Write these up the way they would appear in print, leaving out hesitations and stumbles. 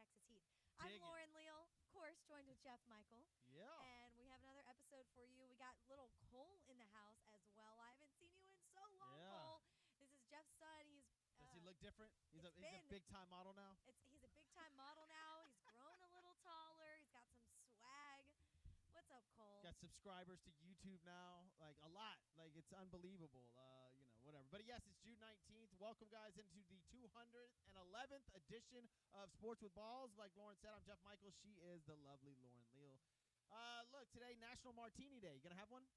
Texas Heat. I'm Dig it. Lauren Leal, of course, joined with Jeff Michael. Yeah. And we have another episode for you. We got little Cole in the house as well. I haven't seen you in so long, Yeah. Cole. This is Jeff's son. Does he look different? He's a big time model now. He's a big time model now. He's grown a little taller. He's got some swag. What's up, Cole? Got subscribers to YouTube now, like a lot. Like it's unbelievable. Whatever. But yes, it's June 19th. Welcome, guys, into the 211th edition of Sports with Balls. Like Lauren said, I'm Jeff Michael. She is the lovely Lauren Leal. Look, today National Martini Day. You gonna have one?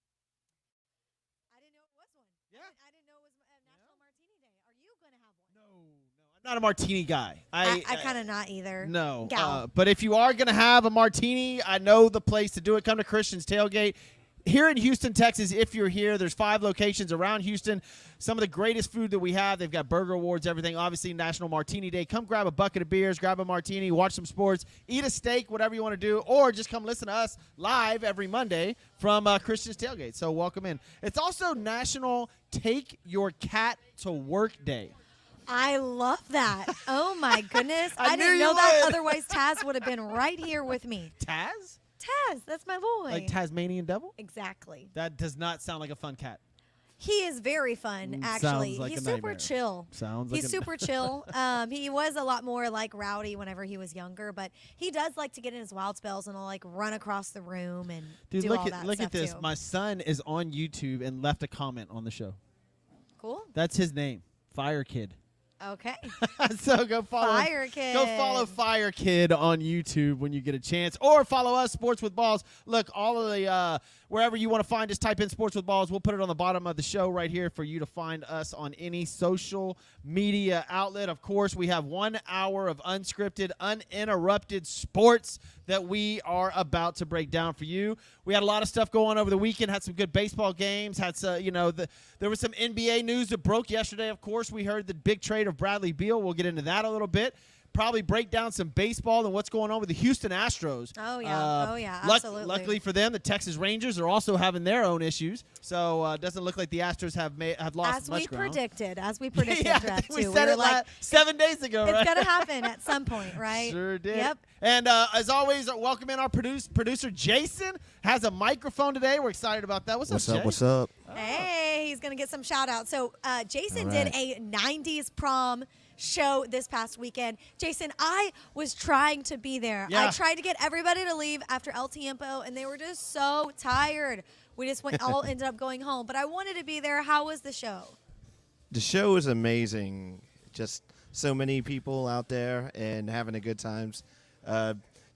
I didn't know it was one. Yeah. I didn't know it was National Martini Day. Are you gonna have one? No. I'm not a martini guy. I kind of not either. No. Gal. But if you are gonna have a martini, I know the place to do it. Come to Christian's Tailgate. Here in Houston, Texas, if you're here, there's 5 locations around Houston. Some of the greatest food that we have. They've got burger awards, everything. Obviously, National Martini Day. Come grab a bucket of beers, grab a martini, watch some sports, eat a steak, whatever you want to do, or just come listen to us live every Monday from Christian's Tailgate. So welcome in. It's also National Take Your Cat to Work Day. I love that. Oh, my goodness. I I knew didn't you know that. would. Otherwise, Taz would have been right here with me. Taz? Taz, that's my boy. Like Tasmanian Devil? Exactly. That does not sound like a fun cat. He is very fun, actually. Sounds like He's a super nightmare. chill. Sounds like He's super chill. He was a lot more like rowdy whenever he was younger, but he does like to get in his wild spells and like run across the room and Dude, do look all that at stuff this. too. My son is on YouTube and left a comment on the show. Cool. That's his name, Fire Kid. Okay. So go follow Fire Kid. Go follow Fire Kid on YouTube when you get a chance, or follow us, Sports with Balls. Look, all of the wherever you want to find us, type in Sports with Balls. We'll put it on the bottom of the show right here for you to find us on any social media outlet. Of course, we have 1 hour of unscripted, uninterrupted sports that we are about to break down for you. We had a lot of stuff going on over the weekend. Had some good baseball games. Had some, there was some NBA news that broke yesterday. Of course, we heard the big trade of Bradley Beal. We'll get into that a little bit. Probably break down some baseball and what's going on with the Houston Astros. Oh, yeah. Absolutely. Luckily for them, the Texas Rangers are also having their own issues. So it doesn't look like the Astros have lost much ground. As we predicted, yeah, Jeff, we too. said were it like, 7 days ago, right? it's going to happen at some point, right? Sure did. Yep. And as always, welcome in our producer, Jason. Has a microphone today. We're excited about that. What's up, Jay? What's up? Hey, he's going to get some shout outs. So Jason All did right. a 90s prom show this past weekend. Jason, I was trying to be there. Yeah. I tried to get everybody to leave after El Tiempo, and they were just so tired. We just ended up going home. But I wanted to be there. How was the show? The show is amazing. Just so many people out there and having a good times.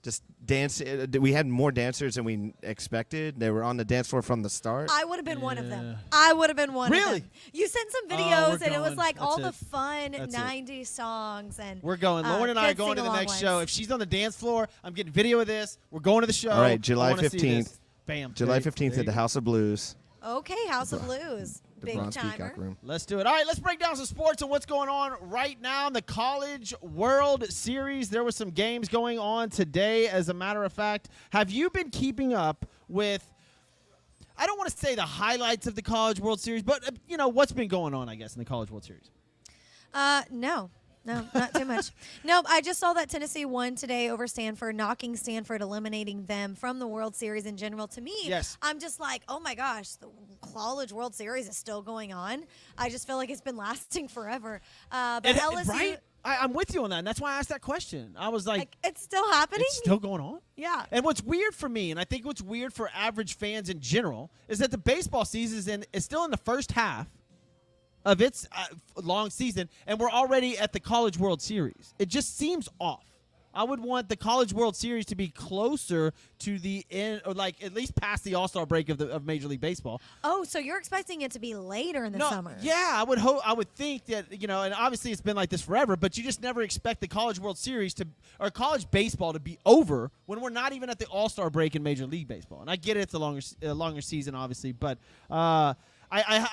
Just dance. We had more dancers than we expected. They were on the dance floor from the start. I would have been one of them. Yeah. I would have been one of Really? them. You sent some Oh, videos, we're and it was going. like all the That's it. fun That's it. 90s songs. And We're going. Lauren and I are good going to the sing-along next show. ones. If she's on the dance floor, I'm getting video of this. We're going to the show. All right, I July wanna see 15th. this. Bam. July There 15th you at the go. House of Blues, Okay, House of Blues. the Big Bronze timer. Peacock Room. Let's do it. All right, let's break down some sports and what's going on right now in the College World Series. There were some games going on today, as a matter of fact. Have you been keeping up with, I don't want to say the highlights of the College World Series, but, what's been going on, I guess, in the College World Series? No, not too much. Nope, I just saw that Tennessee won today over Stanford, knocking Stanford, eliminating them from the World Series in general. To me, Yes. I'm just like, oh my gosh, the College World Series is still going on. I just feel like it's been lasting forever. But LSU, Right? I'm with you on that, and that's why I asked that question. I was like, it's still happening? it's still going on? Yeah. And what's weird for me, and I think what's weird for average fans in general, is that the baseball season is still in the first half of its long season, and we're already at the College World Series. It just seems off. I would want the College World Series to be closer to the end, or like at least past the All-Star break of Major League Baseball. Oh, so you're expecting it to be later in the summer? Yeah, I would think that, and obviously it's been like this forever, but you just never expect the College World Series or college baseball to be over when we're not even at the All-Star break in Major League Baseball. And I get it's a longer season, obviously, but I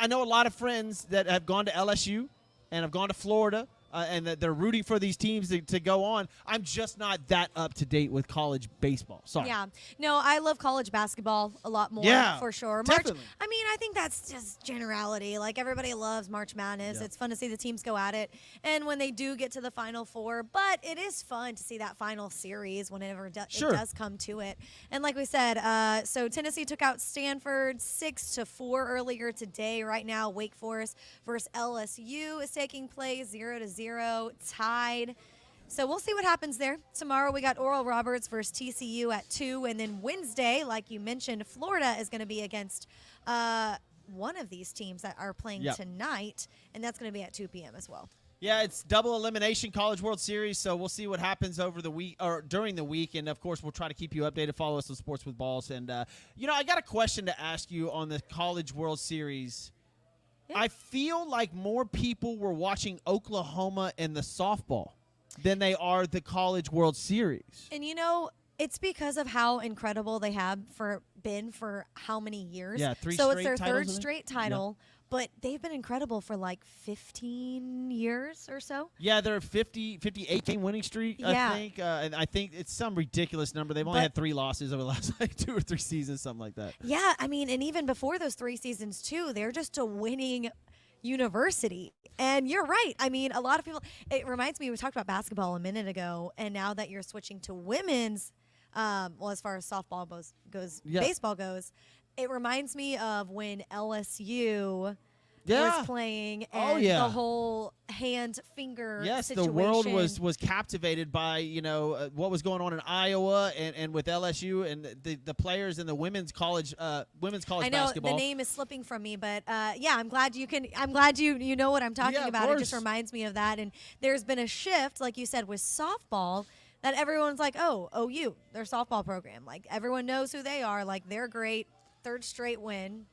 know a lot of friends that have gone to LSU and have gone to Florida. and that they're rooting for these teams to go on. I'm just not that up to date with college baseball. Sorry. Yeah. No, I love college basketball a lot more, Yeah, for sure. definitely. I mean, I think that's just generality. Like, everybody loves March Madness. Yeah. It's fun to see the teams go at it. And when they do get to the Final Four, but it is fun to see that final series whenever it does come to it. And like we said, so Tennessee took out Stanford 6-4 earlier today. Right now, Wake Forest versus LSU is taking place 0-0, tied. So we'll see what happens there. Tomorrow we got Oral Roberts versus TCU at 2. And then Wednesday, like you mentioned, Florida is going to be against one of these teams that are playing tonight. And that's going to be at 2 p.m. as well. Yeah, it's double elimination College World Series, so we'll see what happens over the week or during the week, and of course we'll try to keep you updated. Follow us on Sports with Balls, and I got a question to ask you on the College World Series. Yeah. I feel like more people were watching Oklahoma and the softball than they are the College World Series. And it's because of how incredible they have been for how many years. Yeah, so it's their third straight title. Yep. But they've been incredible for like 15 years or so. Yeah, they're 58 game winning streak, I think. And I think it's some ridiculous number. They've only had 3 losses over the last 2 or 3 seasons, something like that. Yeah, I mean, and even before those 3 seasons, too, they're just a winning university. And you're right. I mean, a lot of people, it reminds me, we talked about basketball a minute ago, and now that you're switching to women's, as far as softball goes, baseball goes, it reminds me of when LSU was playing and the whole hand-finger situation. The world was captivated by, what was going on in Iowa and with LSU and the players in the women's college basketball. I know the name is slipping from me, but I'm glad you know what I'm talking about. It just reminds me of that. And there's been a shift, like you said, with softball, that everyone's like, oh, OU, their softball program. Like, everyone knows who they are. Like, they're great. 3rd straight win.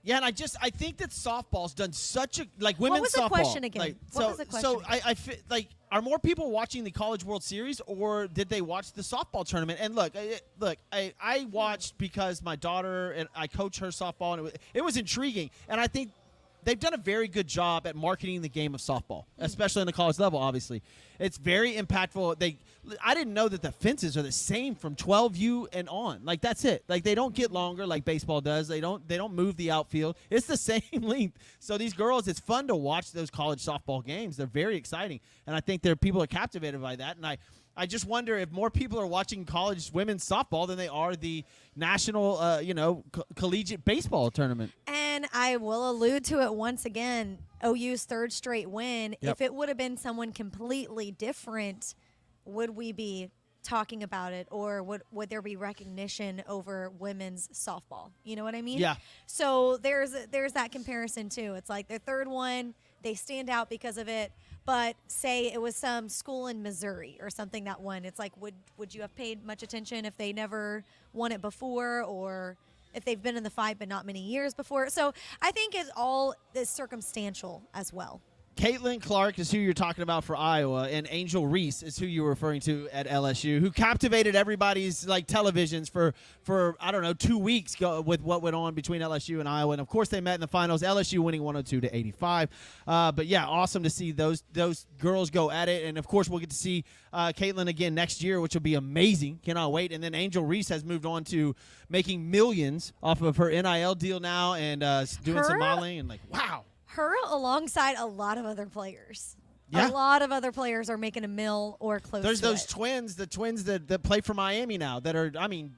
Yeah, and I think that softball's done such a women's softball. What was the question again? What was the question? So I feel like, are more people watching the College World Series, or did they watch the softball tournament? And look, I watched because my daughter and I coach her softball, and it was intriguing, and I think they've done a very good job at marketing the game of softball, especially on the college level. Obviously, it's very impactful. I didn't know that the fences are the same from 12U and on. Like, that's it. Like, they don't get longer like baseball does. They don't move the outfield. It's the same length. So these girls, it's fun to watch those college softball games. They're very exciting, and I think people are captivated by that. And I just wonder if more people are watching college women's softball than they are the national, collegiate baseball tournament. And I will allude to it once again, OU's 3rd straight win. Yep. If it would have been someone completely different, would we be talking about it, or would there be recognition over women's softball? You know what I mean? Yeah. So there's that comparison too. It's like their 3rd one, they stand out because of it. But say it was some school in Missouri or something that won. It's like, would you have paid much attention if they never won it before, or if they've been in the fight but not many years before? So I think it's all is circumstantial as well. Caitlin Clark is who you're talking about for Iowa, and Angel Reese is who you were referring to at LSU, who captivated everybody's televisions for I don't know 2 weeks with what went on between LSU and Iowa, and of course they met in the finals. LSU winning 102-85. But yeah, awesome to see those girls go at it, and of course we'll get to see Caitlin again next year, which will be amazing. Cannot wait. And then Angel Reese has moved on to making millions off of her NIL deal now, and doing some modeling, and wow. Her alongside a lot of other players. Yeah. A lot of other players are making a mill or close There's to those it. the twins that play for Miami now that are,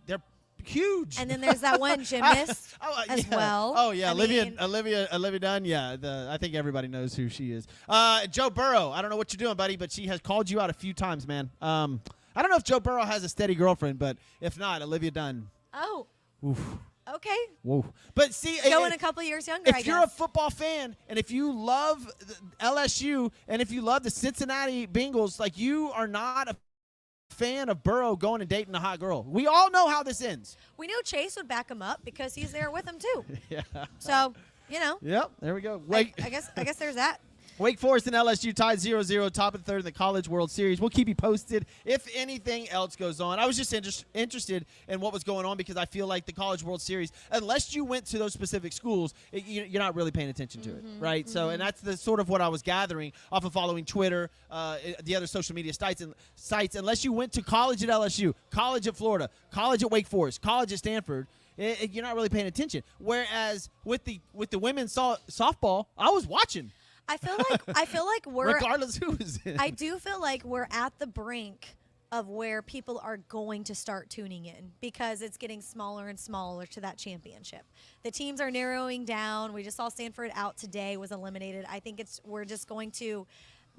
they're huge. And then there's that one gymnast as well. Oh, yeah, Olivia Dunn. Yeah, I think everybody knows who she is. Joe Burrow, I don't know what you're doing, buddy, but she has called you out a few times, man. I don't know if Joe Burrow has a steady girlfriend, but if not, Olivia Dunn. Oh. Oof. Okay. Whoa. But see, going a couple years younger, if you're a football fan, and if you love LSU, and if you love the Cincinnati Bengals, you are not a fan of Burrow going and dating a hot girl. We all know how this ends. We know Chase would back him up because he's there with him too. Yeah. So, Yep. There we go. I guess there's that. Wake Forest and LSU tied 0-0, top of the third in the College World Series. We'll keep you posted if anything else goes on. I was just interested in what was going on because I feel like the College World Series, unless you went to those specific schools, you're not really paying attention to it, right? So, and that's the sort of what I was gathering off of following Twitter, the other social media sites. Unless you went to college at LSU, college at Florida, college at Wake Forest, college at Stanford, you're not really paying attention. Whereas with the women's softball, I was watching. I feel like we're regardless who is in. I do feel like we're at the brink of where people are going to start tuning in because it's getting smaller and smaller to that championship. The teams are narrowing down. We just saw Stanford out today, was eliminated. I think we're just going to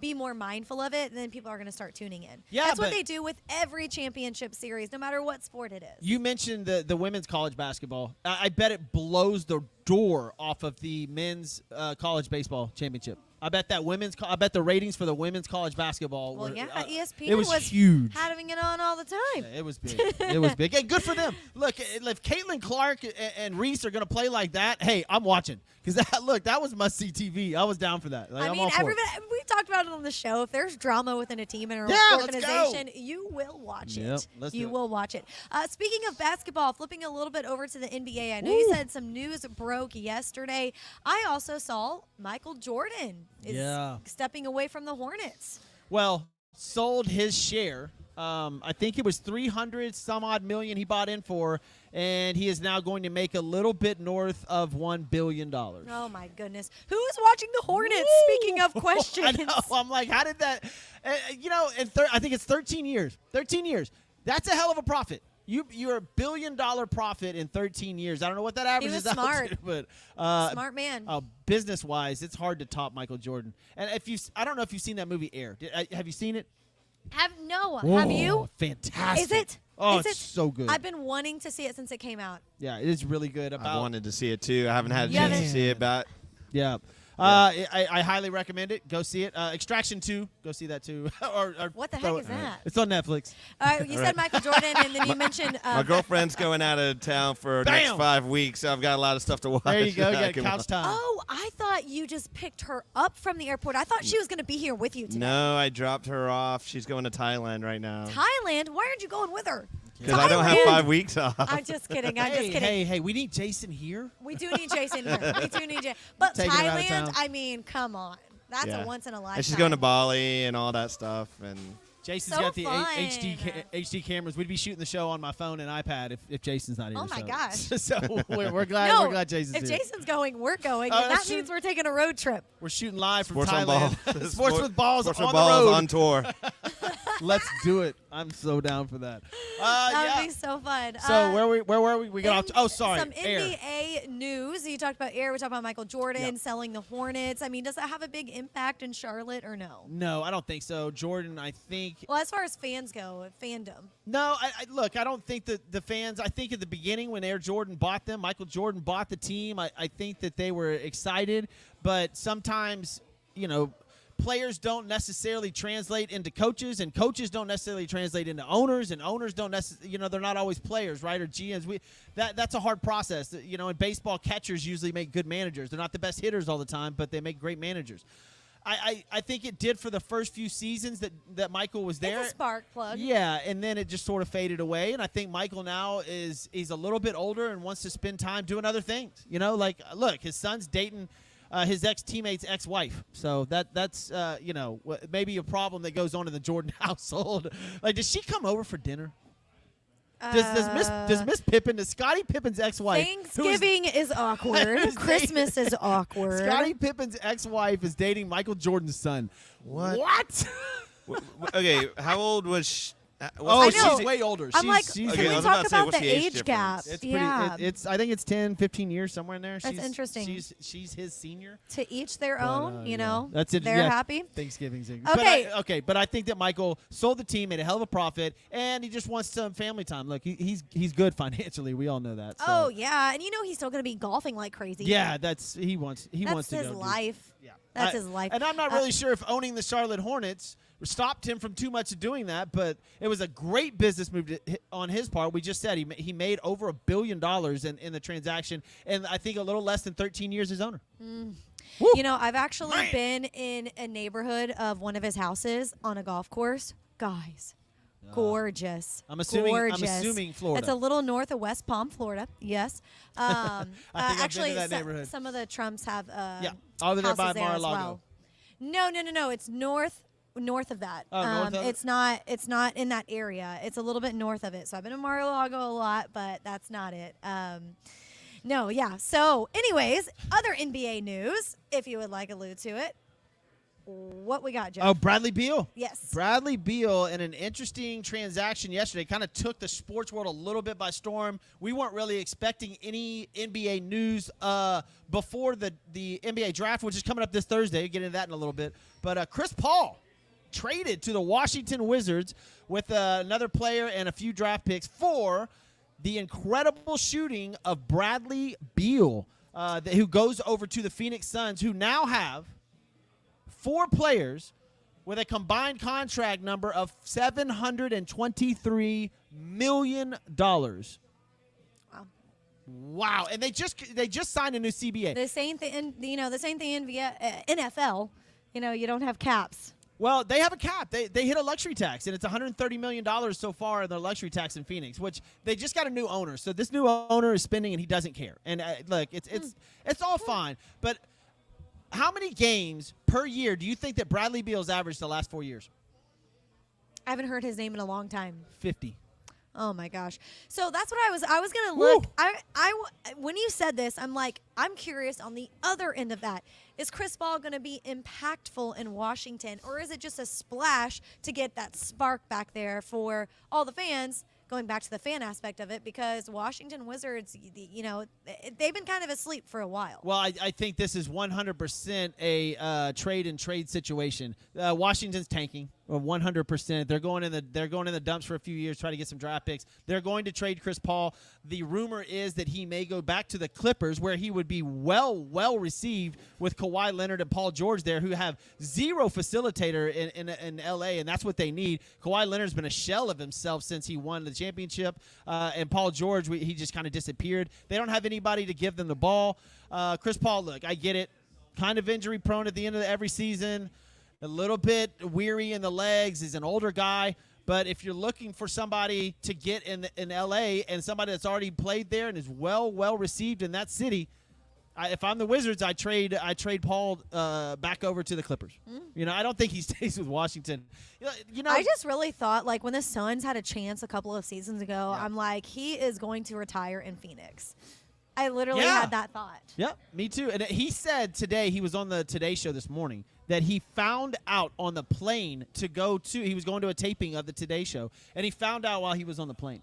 be more mindful of it, and then people are going to start tuning in. Yeah, that's what they do with every championship series, no matter what sport it is. You mentioned the women's college basketball. I bet it blows the door off of the men's college baseball championship. I bet the ratings for the women's college basketball were ESPN was huge. Having it on all the time. Yeah, it was big. It was big. Hey, good for them. Look, if Caitlin Clark and Reese are going to play like that, hey, I'm watching. Because that was must-see TV. I was down for that. Like, I mean, we talked about it on the show. If there's drama within a team and an organization, you will watch it. You will watch it. Speaking of basketball, flipping a little bit over to the NBA, I know you said some news broke yesterday. I also saw Michael Jordan is stepping away from the Hornets. Well, sold his share. I think it was 300 some odd million he bought in for, and he is now going to make a little bit north of $1 billion. Oh my goodness. Who is watching the Hornets? Speaking of questions. I know. I'm like, how did that, I think it's 13 years. 13 years. That's a hell of a profit. You're $1 billion profit in 13 years. I don't know what that average is. Smart. Out to, but smart man. Business wise, it's hard to top Michael Jordan. And I don't know if you've seen that movie Air. Have you seen it? Have Whoa, you? Fantastic. Is it? Oh, it's so good. I've been wanting to see it since it came out. Yeah, it is really good. I wanted to see it too. I haven't had a chance to see it, but yeah. I highly recommend it. Go see it. Extraction 2. Go see that too. or what the heck is that? It's on Netflix. You said Michael Jordan, and then you mentioned my girlfriend's going out of town for the next 5 weeks, so I've got a lot of stuff to watch. There you go. You got couch time. Oh, I thought you just picked her up from the airport. I thought she was going to be here with you today. No, I dropped her off. She's going to Thailand right now. Thailand? Why aren't you going with her? Because I don't have 5 weeks off. I'm just kidding. Hey, we need Jason here. We do need Jason here. But Thailand, I mean, come on. That's a once in a lifetime. And she's going to Bali and all that stuff. And Jason's got the HD cameras. We'd be shooting the show on my phone and iPad if Jason's not here. Oh my gosh! So we're glad. We're glad Jason's here. If Jason's going, we're going. And that means we're taking a road trip. We're shooting live from Sports Thailand. Sports with balls on the balls road. on tour. Let's do it. I'm so down for that. That would be so fun. So where were we? We got off. Sorry. Some NBA news. You talked about Air. We talked about Michael Jordan selling the Hornets. I mean, does that have a big impact in Charlotte or no? No, I don't think so. Jordan, I think. Well, as far as fans go, fandom. No, look, I don't think that the fans. I think at the beginning when Air Jordan bought them, Michael Jordan bought the team. I think that they were excited, but sometimes, players don't necessarily translate into coaches, and coaches don't necessarily translate into owners, and owners don't necessarily, they're not always players, right, or GMs. That's a hard process. In baseball, catchers usually make good managers. They're not the best hitters all the time, but they make great managers. I think it did for the first few seasons that Michael was there. It's a spark plug. Yeah, and then it just sort of faded away. And I think Michael now he's a little bit older and wants to spend time doing other things. Look, his son's dating his ex-teammate's ex-wife. So that's maybe a problem that goes on in the Jordan household. Like, does she come over for dinner? Does Miss Pippen, does Scottie Pippen's ex-wife? Thanksgiving is awkward. Christmas is awkward. Scottie Pippen's ex-wife is dating Michael Jordan's son. What? Okay, how old was she? She's way older. I'm can we talk about the age gap? It's I think it's 10, 15 years somewhere in there. That's interesting. She's his senior. To each their own, That's it. They're happy. Thanksgiving. Okay. But I think that Michael sold the team, made a hell of a profit, and he just wants some family time. Look, he's good financially. We all know that. So. Oh yeah, and he's still going to be golfing like crazy. Yeah, he wants to That's his life. Yeah. That's his life. And I'm not really sure if owning the Charlotte Hornets stopped him from too much of doing that, but it was a great business move on his part. We just said he made over $1 billion in the transaction, and I think a little less than 13 years as owner. Woo. You know, I've actually Man. been in a neighborhood of one of his houses on a golf course. Guys, gorgeous. I'm assuming Florida. It's a little north of West Palm, Florida. Yes. I think I've actually, been to that neighborhood. some of the Trumps have over there by houses there as Mar-a-Lago. well. No. It's north of that. Oh, north of it? It's not in that area. It's a little bit north of it. So I've been in Mar-a-Lago a lot, but that's not it. No, yeah. So, anyways, other NBA news, if you would like to allude to it. What we got, Jeff? Oh, Bradley Beal. Yes. Bradley Beal, in an interesting transaction yesterday, kind of took the sports world a little bit by storm. We weren't really expecting any NBA news before the NBA draft, which is coming up this Thursday. We'll get into that in a little bit. But Chris Paul traded to the Washington Wizards with another player and a few draft picks for the incredible shooting of Bradley Beal, who goes over to the Phoenix Suns, who now have 4 players with a combined contract number of $723 million. Wow. And they just signed a new CBA. The same thing, the same thing in NFL. You don't have caps. Well, they have a cap. They hit a luxury tax, and it's $130 million so far in their luxury tax in Phoenix, which they just got a new owner. So this new owner is spending, and he doesn't care. And look, it's all fine. But how many games per year do you think that Bradley Beal's averaged the last 4 years? I haven't heard his name in a long time. 50. Oh my gosh. So that's what I was going to look. When you said this, I'm curious on the other end of that. Is Chris Paul going to be impactful in Washington, or is it just a splash to get that spark back there for all the fans? Going back to the fan aspect of it, because Washington Wizards, they've been kind of asleep for a while. Well, I think this is 100% a trade situation. Washington's tanking 100%. They're going in the dumps for a few years, try to get some draft picks. They're going to trade Chris Paul. The rumor is that he may go back to the Clippers, where he would be well received with Kawhi Leonard and Paul George there, who have zero facilitator in LA, and that's what they need. Kawhi Leonard's been a shell of himself since he won the championship, and Paul George, he just kind of disappeared. They don't have anybody to give them the ball. Chris Paul, look, I get it, kind of injury prone at the end of every season, a little bit weary in the legs. He's an older guy, but if you're looking for somebody to get in LA and somebody that's already played there and is well received in that city, if I'm the Wizards, I trade Paul back over to the Clippers. I don't think he stays with Washington. I just really thought, when the Suns had a chance a couple of seasons ago, Yeah. I'm like, he is going to retire in Phoenix. I literally had that thought. Yep, me too. And he said today, he was on the Today Show this morning, that he found out on the plane he was going to a taping of the Today Show, and he found out while he was on the plane.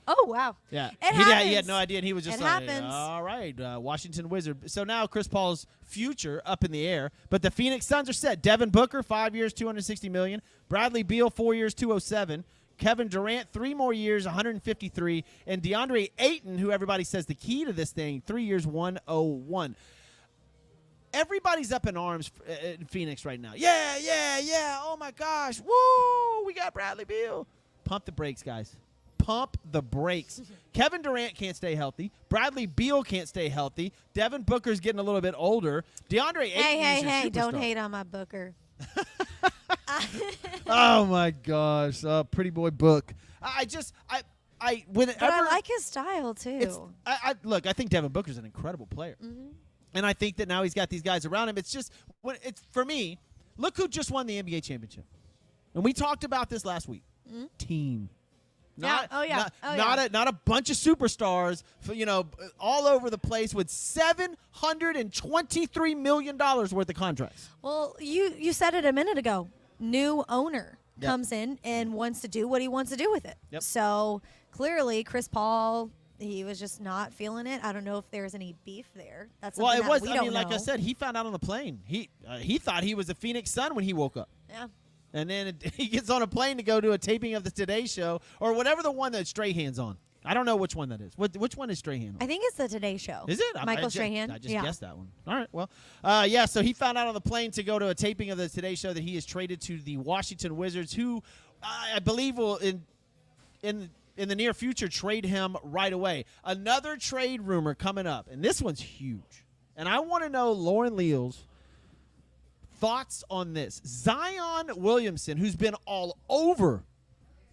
Oh, wow. Yeah. He had no idea, and he was just happens. all right, Washington Wizard. So now Chris Paul's future up in the air, but the Phoenix Suns are set. Devin Booker, 5 years, $260 million. Bradley Beal, 4 years, $207. Kevin Durant, 3 more years, $153. And DeAndre Ayton, who everybody says the key to this thing, 3 years, $101. Everybody's up in arms in Phoenix right now. Yeah. Oh, my gosh. Woo, we got Bradley Beal. Pump the brakes, guys. Pump the brakes. Kevin Durant can't stay healthy. Bradley Beal can't stay healthy. Devin Booker's getting a little bit older. DeAndre Ayton is your Hey, don't superstar. hate on my Booker. Oh my gosh, pretty boy Book. But I like his style too. Look, I think Devin Booker's an incredible player, and I think that now he's got these guys around him. It's just for me. Look who just won the NBA championship, and we talked about this last week. Team. Not a bunch of superstars, all over the place with $723 million worth of contracts. Well, you said it a minute ago. New owner Yep. comes in and wants to do what he wants to do with it. Yep. So clearly, Chris Paul, he was just not feeling it. I don't know if there's any beef there. That's something that we don't know. Like I said, he found out on the plane. He thought he was a Phoenix Sun when he woke up. Yeah. And then he gets on a plane to go to a taping of the Today Show or whatever the one that Strahan's on. I don't know which one that is. Which one is Strahan on? I think it's the Today Show. Is it? Michael Strahan? I just guessed that one. All right. Well, so he found out on the plane to go to a taping of the Today Show that he is traded to the Washington Wizards, who I believe will in the near future trade him right away. Another trade rumor coming up, and this one's huge. And I want to know Lauren Leal's thoughts on this. Zion Williamson, who's been all over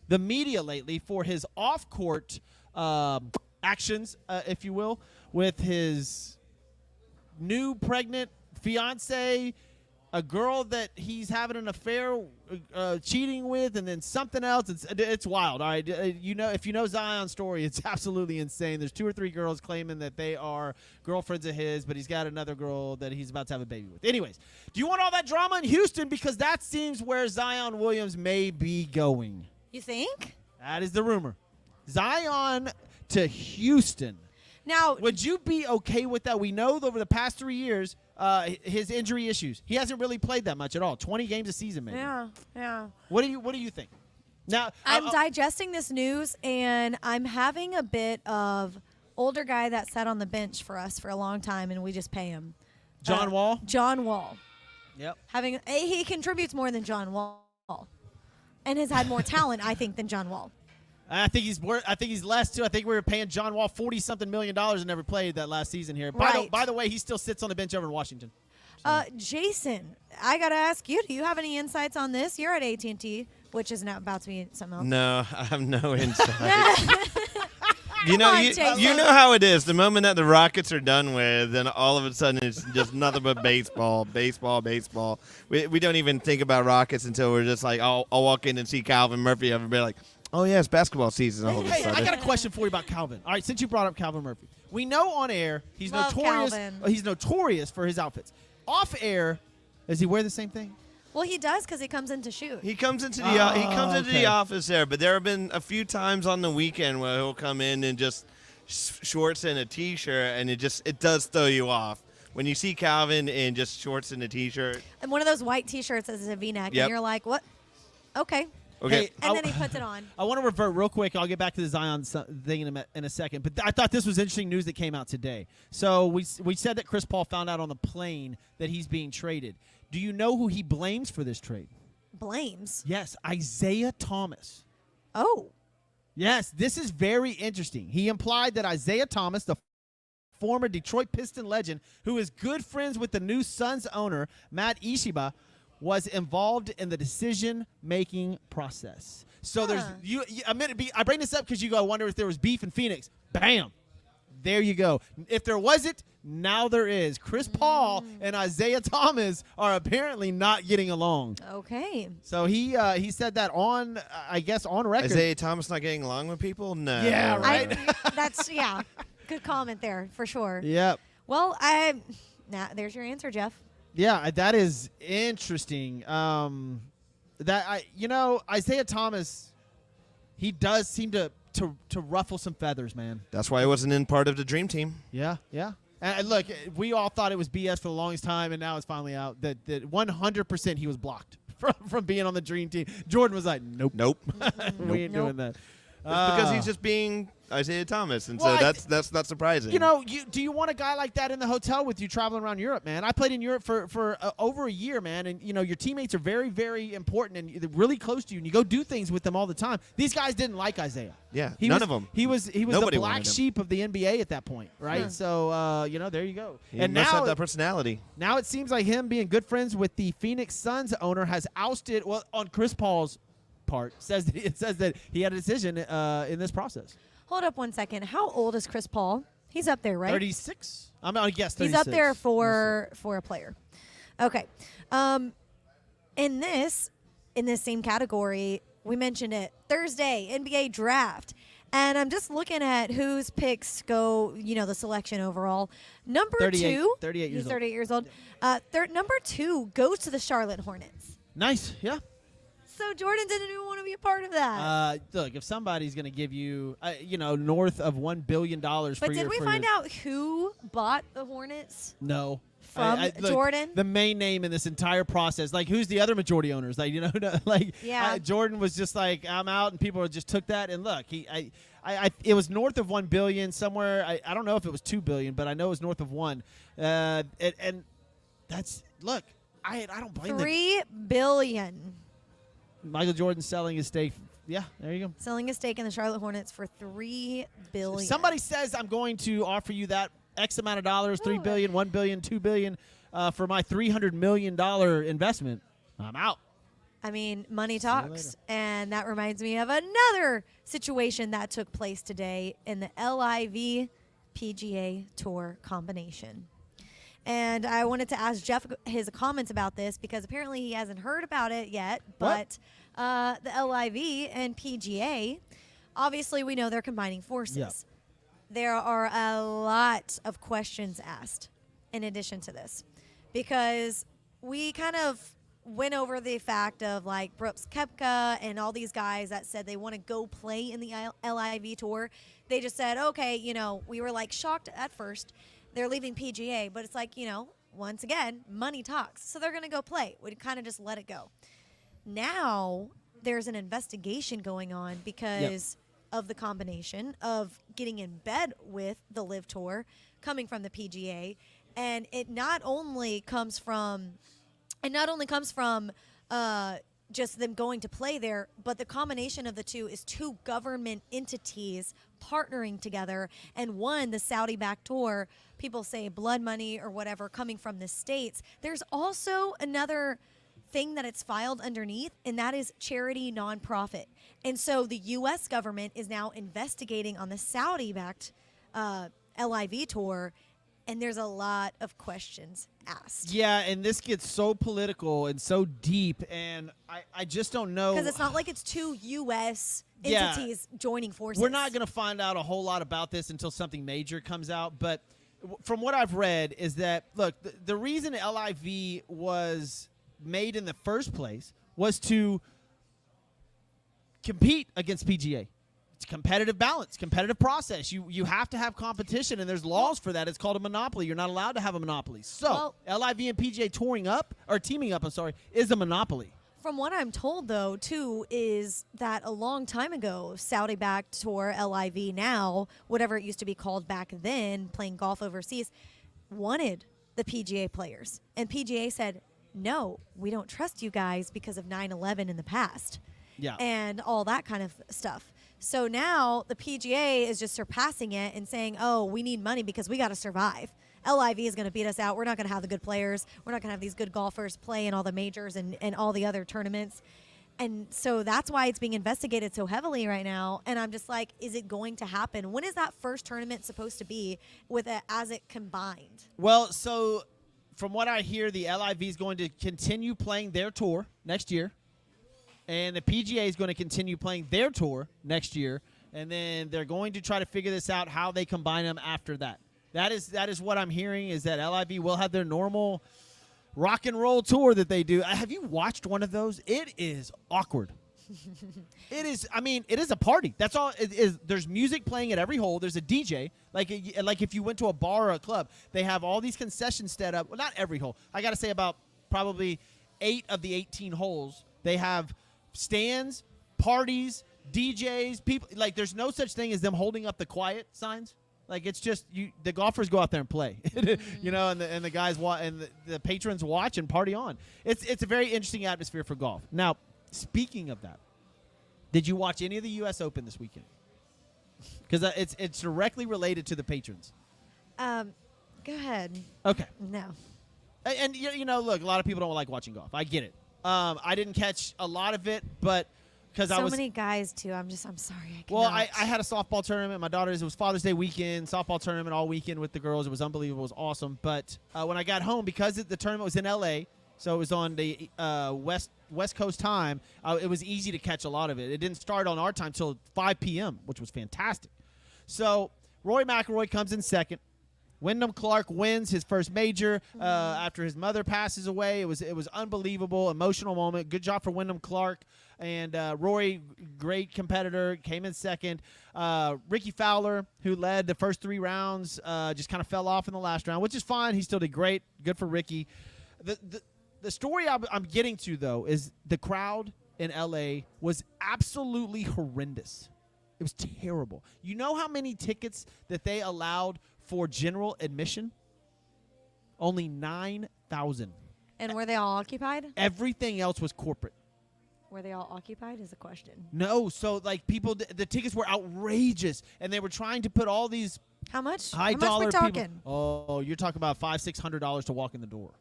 the media lately for his off-court actions, if you will, with his new pregnant fiance, a girl that he's having an affair cheating with, and then something else. It's wild. All right, if you know Zion's story, it's absolutely insane. There's 2 or 3 girls claiming that they are girlfriends of his, but he's got another girl that he's about to have a baby with. Anyways, do you want all that drama in Houston? Because that seems where Zion Williams may be going. You think? That is the rumor. Zion to Houston. Now, would you be okay with that? We know over the past 3 years, his injury issues. He hasn't really played that much at all. 20 games a season, maybe. Yeah. What do you think? Now, I'm digesting this news, and I'm having a bit of older guy that sat on the bench for us for a long time, and we just pay him. John Wall. John Wall. Yep. He contributes more than John Wall, and has had more talent, I think, than John Wall. I think he's less too. I think we were paying John Wall $40-something million and never played that last season here. Right. By the way, he still sits on the bench over in Washington. Jason, I gotta ask you: do you have any insights on this? You're at AT&T, which is now about to be something else. No, I have no insight. You Jason. know how it is. The moment that the Rockets are done with, then all of a sudden it's just nothing but baseball. We don't even think about Rockets until we're just like, I'll walk in and see Calvin Murphy. Everybody like, oh yeah, it's basketball season. All of a Hey, sudden. I got a question for you about Calvin. All right, since you brought up Calvin Murphy, we know on air he's Love notorious. Calvin. He's notorious for his outfits. Off air, does he wear the same thing? Well, he does because he comes in to shoot. He comes into okay. the office there, but there have been a few times on the weekend where he'll come in and just shorts and a t-shirt, and it does throw you off when you see Calvin in just shorts and a t-shirt. And one of those white T-shirts that is a V-neck, Yep. and you're like, what? Okay. Okay. Hey, And then he puts it on. I want to revert real quick. I'll get back to the Zion thing in a second. But I thought this was interesting news that came out today. So we said that Chris Paul found out on the plane that he's being traded. Do you know who he blames for this trade? Blames. Yes, Isaiah Thomas. Oh. Yes, this is very interesting. He implied that Isaiah Thomas, the former Detroit Piston legend, who is good friends with the new Suns owner, Matt Ishiba, was involved in the decision-making process. So there's I bring this up because you go, I wonder if there was beef in Phoenix. Bam. There you go. If there wasn't, now there is. Chris Paul and Isaiah Thomas are apparently not getting along. Okay. So he said that on, I guess, on record. Isaiah Thomas not getting along with people? No. Yeah, right. That's good comment there for sure. Yep. Well, there's your answer, Jeff. Yeah, that is interesting. Isaiah Thomas, he does seem to ruffle some feathers, man. That's why he wasn't in part of the Dream Team. Yeah. And look, we all thought it was BS for the longest time, and now it's finally out that 100% he was blocked from being on the Dream Team. Jordan was like, nope. We ain't doing that. It's because he's just being Isaiah Thomas, and Well, so that's not surprising. Do you want a guy like that in the hotel with you traveling around Europe, man? I played in Europe for over a year, man, and your teammates are very, very important and they're really close to you, and you go do things with them all the time. These guys didn't like Isaiah. Yeah, none of them. He was Nobody the black wanted him. sheep of the NBA at that point, right? Yeah. So there you go. He And must now have that personality. Now it seems like him being good friends with the Phoenix Suns owner has ousted. Well, on Chris Paul's part, it says that he had a decision in this process. Hold up one second. How old is Chris Paul? He's up there, right? 36. I'm gonna guess 36. He's up there for a player. Okay. In this same category, we mentioned it Thursday, NBA draft. And I'm just looking at whose picks go, the selection overall. Number 38 2. 38 years he's old. 38 years old. Number 2 goes to the Charlotte Hornets. Nice. Yeah. So Jordan didn't even want to be a part of that. Look, if somebody's going to give you, north of $1 billion but did we find out who bought the Hornets? No. From look, Jordan? The main name in this entire process. Like, who's the other majority owners? Like, Yeah. Jordan was just like, I'm out, and people just took that. And look, it was north of $1 billion somewhere. I don't know if it was $2 billion, but I know it was north of $1. And that's, look, I don't blame them. $3 billion. Michael Jordan selling his stake. Yeah, there you go. Selling a stake in the Charlotte Hornets for $3 billion. If somebody says I'm going to offer you that X amount of dollars, $3 billion, $1 billion, $2 billion for my $300 million investment, I'm out. I mean, money talks. And that reminds me of another situation that took place today in the LIV PGA Tour combination. And I wanted to ask Jeff his comments about this because apparently he hasn't heard about it yet. But the LIV and PGA, obviously we know they're combining forces. Yep. There are a lot of questions asked in addition to this because we kind of went over the fact of like Brooks Koepka and all these guys that said they want to go play in the LIV Tour. They just said, okay, you know, we were like shocked at first. They're leaving PGA, but it's like, you know, once again, money talks. So they're going to go play. We kind of just let it go. Now there's an investigation going on because of the combination of getting in bed with the LIV Tour coming from the PGA. And it not only comes from just them going to play there, but the combination of the two is two government entities partnering together. And one, the Saudi-backed tour, people say blood money or whatever coming from the States. There's also another thing that it's filed underneath, and that is charity nonprofit. And so the U.S. government is now investigating on the Saudi-backed LIV tour, and there's a lot of questions asked. Yeah, and this gets so political and so deep, and I just don't know. Because it's not like it's two U.S. entities joining forces. We're not going to find out a whole lot about this until something major comes out, but from what I've read is that, look, the reason LIV was made in the first place was to compete against PGA. It's competitive balance, competitive process. You have to have competition, and there's laws for that. It's called a monopoly. You're not allowed to have a monopoly. So LIV and PGA teaming up, is a monopoly. From what I'm told, though, too, is that a long time ago, Saudi-backed tour, LIV now, whatever it used to be called back then, playing golf overseas, wanted the PGA players. And PGA said, no, we don't trust you guys because of 9/11 in the past. Yeah. And all that kind of stuff. So now the PGA is just surpassing it and saying, oh, we need money because we got to survive. LIV is going to beat us out. We're not going to have the good players. We're not going to have these good golfers play in all the majors and all the other tournaments. And so that's why it's being investigated so heavily right now. And I'm just like, is it going to happen? When is that first tournament supposed to be with it as it combined? Well, so from what I hear, the LIV is going to continue playing their tour next year. And the PGA is going to continue playing their tour next year. And then they're going to try to figure this out, how they combine them after that. That is what I'm hearing, is that LIV will have their normal rock and roll tour that they do. Have you watched one of those? It is awkward. It is a party. That's all it is. There's music playing at every hole. There's a DJ. Like if you went to a bar or a club, they have all these concessions set up. Well, not every hole. I got to say about probably 8 of the 18 holes, they have stands, parties, DJs, people. Like, there's no such thing as them holding up the quiet signs. Like, it's just the golfers go out there and play, you know, and the guys and the patrons watch and party on. It's a very interesting atmosphere for golf. Now, speaking of that, did you watch any of the U.S. Open this weekend? Because it's directly related to the patrons. Go ahead. Okay. No. And you know, look, a lot of people don't like watching golf. I get it. I didn't catch a lot of it, but because I was so many guys too. I'm sorry. I had a softball tournament. My daughter's. It was Father's Day weekend. Softball tournament all weekend with the girls. It was unbelievable. It was awesome. But when I got home, because the tournament was in L.A., so it was on the West Coast time, it was easy to catch a lot of it. It didn't start on our time till 5 p.m., which was fantastic. So Rory McIlroy comes in second. Wyndham Clark wins his first major after his mother passes away. It was unbelievable, emotional moment. Good job for Wyndham Clark. And Rory, great competitor, came in second. Ricky Fowler, who led the first 3 rounds, just kind of fell off in the last round, which is fine. He still did great. Good for Ricky. The story I'm getting to, though, is the crowd in L.A. was absolutely horrendous. It was terrible. You know how many tickets that they allowed for general admission? Only 9,000. And were they all occupied? Everything else was corporate. Were they all occupied is a question. No. So, like, people, the tickets were outrageous, and they were trying to put all these How much? High How dollar much we people. talking? Oh, you're talking about $500-$600 to walk in the door.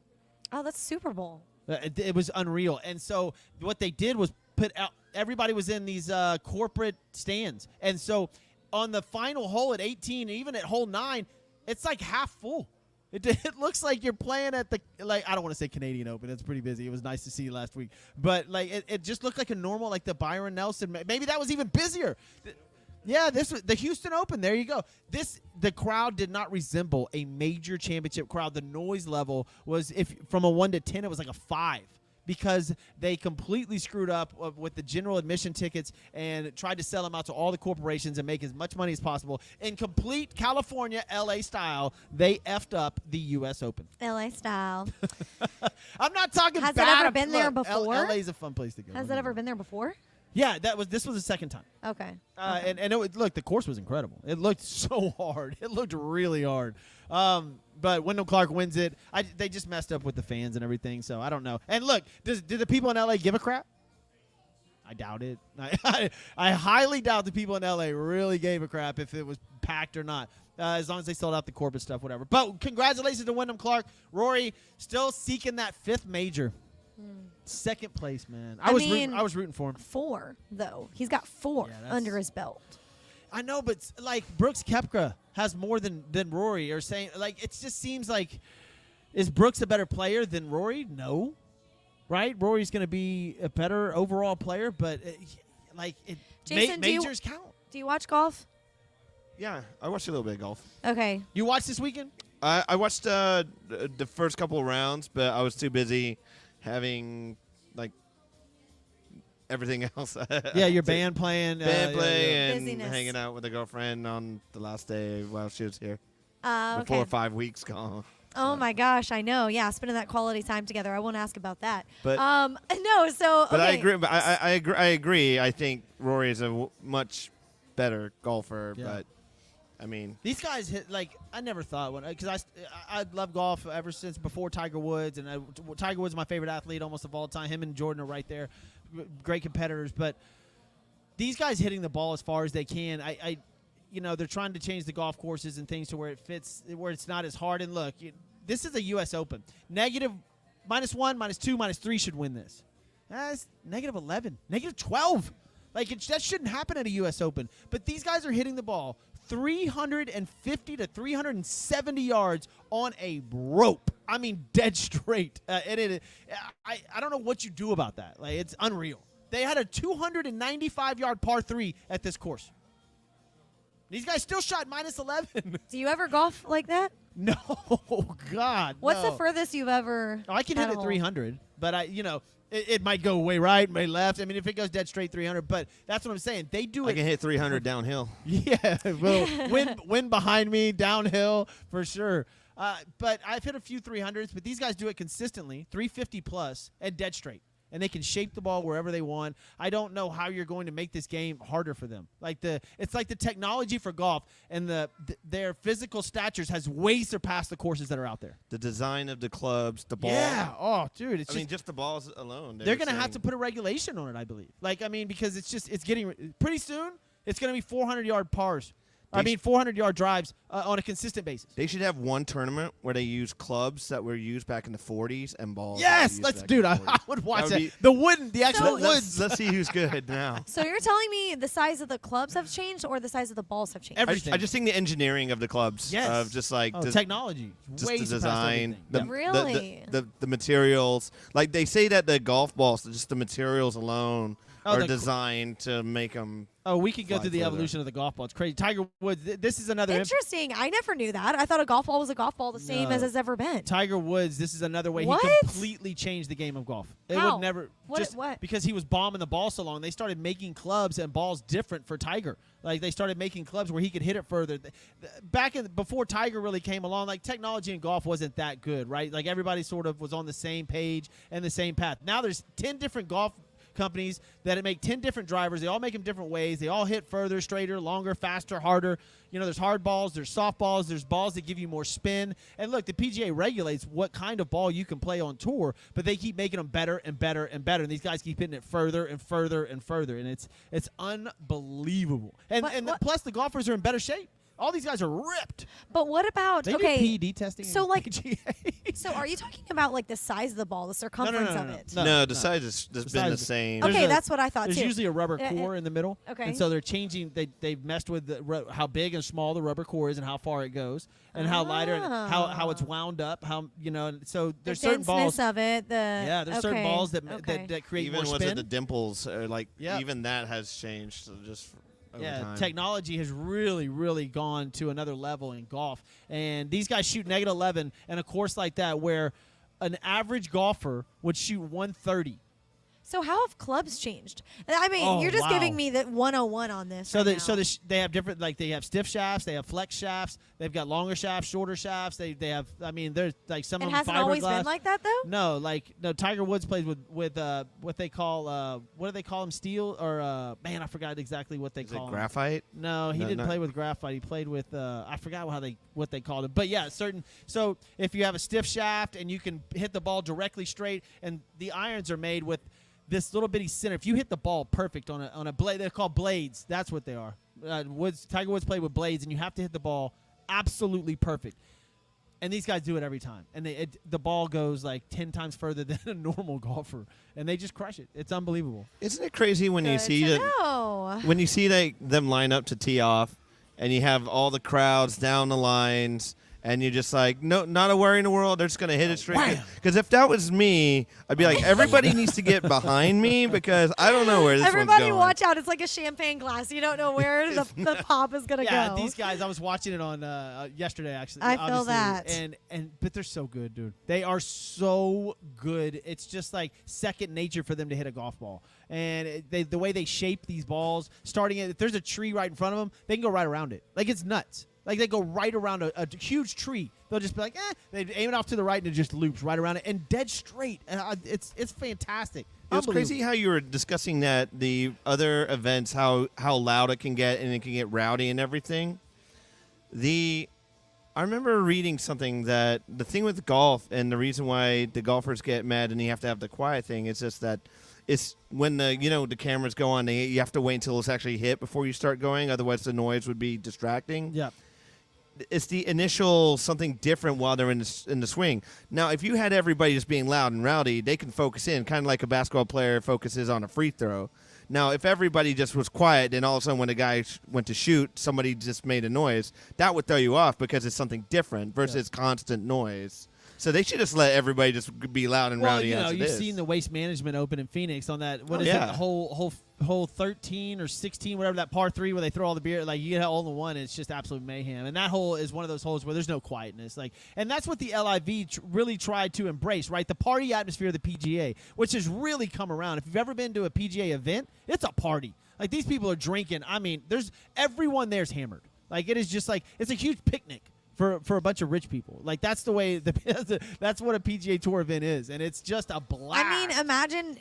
Oh, that's Super Bowl. It was unreal. And so what they did was put out. Everybody was in these corporate stands, and so on the final hole at 18, even at hole 9, it's like half full. It looks like you're playing at the, like, I don't want to say Canadian Open. It's pretty busy. It was nice to see last week. But, like, it just looked like a normal, like the Byron Nelson. Maybe that was even busier. Yeah, this was the Houston Open. There you go. The crowd did not resemble a major championship crowd. The noise level was, if from a 1 to 10, it was like a 5. Because they completely screwed up with the general admission tickets and tried to sell them out to all the corporations and make as much money as possible. In complete California, LA style, they effed up the U.S. Open. LA style. I'm not talking Has bad. it ever been there before? LA's a fun place to go. Has it ever been there before? Yeah, this was the second time. Okay. And look, the course was incredible. It looked so hard. It looked really hard. But Wyndham Clark wins it. They just messed up with the fans and everything, so I don't know. And look, do the people in LA give a crap? I doubt it. I highly doubt the people in LA really gave a crap if it was packed or not. As long as they sold out the corporate stuff, whatever. But congratulations to Wyndham Clark. Rory still seeking that 5th major. Second place, man. I was rooting for him. 4, though. He's got 4 under his belt. I know, but like Brooks Koepka has more than Rory. Or saying, like, it just seems like, is Brooks a better player than Rory? No, right? Rory's going to be a better overall player, but Jason, majors count. Do you watch golf? Yeah, I watched a little bit of golf. Okay. You watched this weekend? I watched the first couple of rounds, but I was too busy having everything else. Yeah, your band playing. And Busyness. hanging out with a girlfriend on the last day while she was here. Okay. 4 or 5 weeks gone. Oh my gosh, I know. Yeah, spending that quality time together. I won't ask about that. But no. So. But okay. I agree. But I agree. I agree. I think Rory is a much better golfer. Yeah. But I mean, these guys hit, like, I never thought, because I love golf ever since before Tiger Woods, and Tiger Woods is my favorite athlete almost of all time. Him and Jordan are right there, great competitors. But these guys hitting the ball as far as they can, they're trying to change the golf courses and things to where it fits, where it's not as hard. And look, this is a U.S. Open. -1, -2, -3 should win this. That's -11, -12. Like, that shouldn't happen at a U.S. Open. But these guys are hitting the ball 350 to 370 yards on a rope. I mean, dead straight. I don't know what you do about that. Like, it's unreal. They had a 295-yard par 3 at this course. These guys still shot -11. Do you ever golf like that? No, God. What's no. the furthest you've ever? I can had hit a at hole? 300, but it might go way right, way left. I mean, if it goes dead straight, 300. But that's what I'm saying. They do it. I can hit 300 downhill. Yeah, well, wind behind me, downhill for sure. But I've hit a few 300s, but these guys do it consistently, 350 plus, and dead straight. And they can shape the ball wherever they want. I don't know how you're going to make this game harder for them. It's like the technology for golf and their physical statures has way surpassed the courses that are out there. The design of the clubs, the ball. Yeah. Oh, dude. Just the balls alone. They're going to have to put a regulation on it, I believe. Because it's getting pretty soon. It's going to be 400-yard pars. 400-yard drives on a consistent basis. They should have one tournament where they use clubs that were used back in the 40s and balls. Yes, I would watch that. The actual woods. Let's see who's good now. So you're telling me the size of the clubs have changed, or the size of the balls have changed? Everything. I just think the engineering of the clubs. Yes. Of just like technology. just way the surpassed design, everything. Really? the materials. Like they say that the golf balls, just the materials alone, are designed to make them. Oh, we could go fly through the further. evolution of the golf ball. It's crazy. Tiger Woods. This is another. Interesting. I never knew that. I thought a golf ball was a golf ball, the same as it's ever been. Tiger Woods. This is another way What? he completely changed the game of golf. It How? would never. What? Because he was bombing the ball so long. They started making clubs and balls different for Tiger. Like they started making clubs where he could hit it further. Before Tiger really came along, like technology in golf wasn't that good, right? Like everybody sort of was on the same page and the same path. Now there's 10 different golf companies that make 10 different drivers. They all make them different ways. They all hit further, straighter, longer, faster, harder. There's hard balls, there's soft balls, there's balls that give you more spin. And look, the PGA regulates what kind of ball you can play on tour, but they keep making them better and better and better. And these guys keep hitting it further and further and further. And it's unbelievable. And plus the golfers are in better shape. All these guys are ripped. But what about They okay? do PED testing. So in like, PGA. so are you talking about like the size of the ball, the circumference of it? No, the size has been the same. Okay, that's what I thought There's too. usually a rubber core in the middle. Okay. And so they're changing. They've messed with how big and small the rubber core is and how far it goes and how lighter and how it's wound up. How so there's the certain balls of it. there's certain balls that create even more was spin. it the dimples or even that has changed just over time. Technology has really, really gone to another level in golf. And these guys shoot -11 in a course like that where an average golfer would shoot 130. So how have clubs changed? I mean, you're just giving me the 101 on this. So now. they have different, like they have stiff shafts, they have flex shafts, they've got longer shafts, shorter shafts. They have, I mean, there's like some of them fiberglass. It hasn't always been like that though. No, Tiger Woods plays with what they call what do they call them, steel or man, I forgot exactly what they call them. Graphite? No, he didn't play with graphite. He played with I forgot what they called it. But yeah, so if you have a stiff shaft and you can hit the ball directly straight, and the irons are made with this little bitty center. If you hit the ball perfect on a blade, they're called blades. That's what they are. Tiger Woods played with blades, and you have to hit the ball absolutely perfect. And these guys do it every time. And the ball goes like 10 times further than a normal golfer, and they just crush it. It's unbelievable. Isn't it crazy when you see when you see them line up to tee off, and you have all the crowds down the lines? And you're just like, no, not a worry in the world. They're just going to hit it straight. Because if that was me, I'd be like, everybody needs to get behind me because I don't know where this one's going. Everybody watch out. It's like a champagne glass. You don't know where the pop is going to go. Yeah, these guys, I was watching it on yesterday, actually. I feel that. But they're so good, dude. They are so good. It's just like second nature for them to hit a golf ball. And the way they shape these balls, if there's a tree right in front of them, they can go right around it. Like, it's nuts. Like, they go right around a huge tree. They'll just be like, they aim it off to the right, and it just loops right around it. And dead straight. And it's fantastic. It's crazy how you were discussing that, the other events, how loud it can get, and it can get rowdy and everything. I remember reading something that the thing with golf, and the reason why the golfers get mad and you have to have the quiet thing, is just that it's when the cameras go on, you have to wait until it's actually hit before you start going. Otherwise, the noise would be distracting. Yeah. It's the initial something different while they're in the swing. Now, if you had everybody just being loud and rowdy, they can focus in, kind of like a basketball player focuses on a free throw. Now, if everybody just was quiet, and all of a sudden when a guy went to shoot, somebody just made a noise, that would throw you off because it's something different versus constant noise. So they should just let everybody just be loud and rowdy. Well, you've seen the Waste Management Open in Phoenix on that. What is it? Hole 13 or 16, whatever, that par 3 where they throw all the beer. Like, you get all in one, and it's just absolute mayhem. And that hole is one of those holes where there's no quietness. Like, and that's what the LIV really tried to embrace, right? The party atmosphere of the PGA, which has really come around. If you've ever been to a PGA event, it's a party. Like, these people are drinking. I mean, everyone there's hammered. Like, it is just like, it's a huge picnic for a bunch of rich people. Like, that's the way that's what a PGA Tour event is, and it's just a blast. I mean, imagine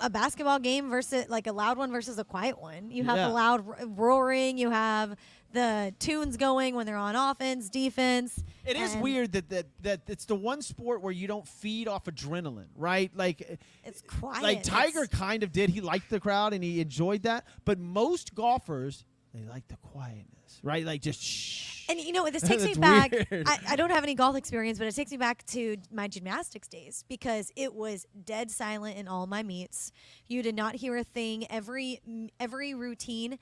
a basketball game versus like a loud one versus a quiet one. You have the loud roaring, you have the tunes going when they're on offense, defense. It is weird that it's the one sport where you don't feed off adrenaline, right? Like, it's quiet. Like, Tiger kind of did. He liked the crowd and he enjoyed that, but most golfers, they like the quietness, right? Like, just shh. And this takes me back. I don't have any golf experience, but it takes me back to my gymnastics days because it was dead silent in all my meets. You did not hear a thing. Every routine,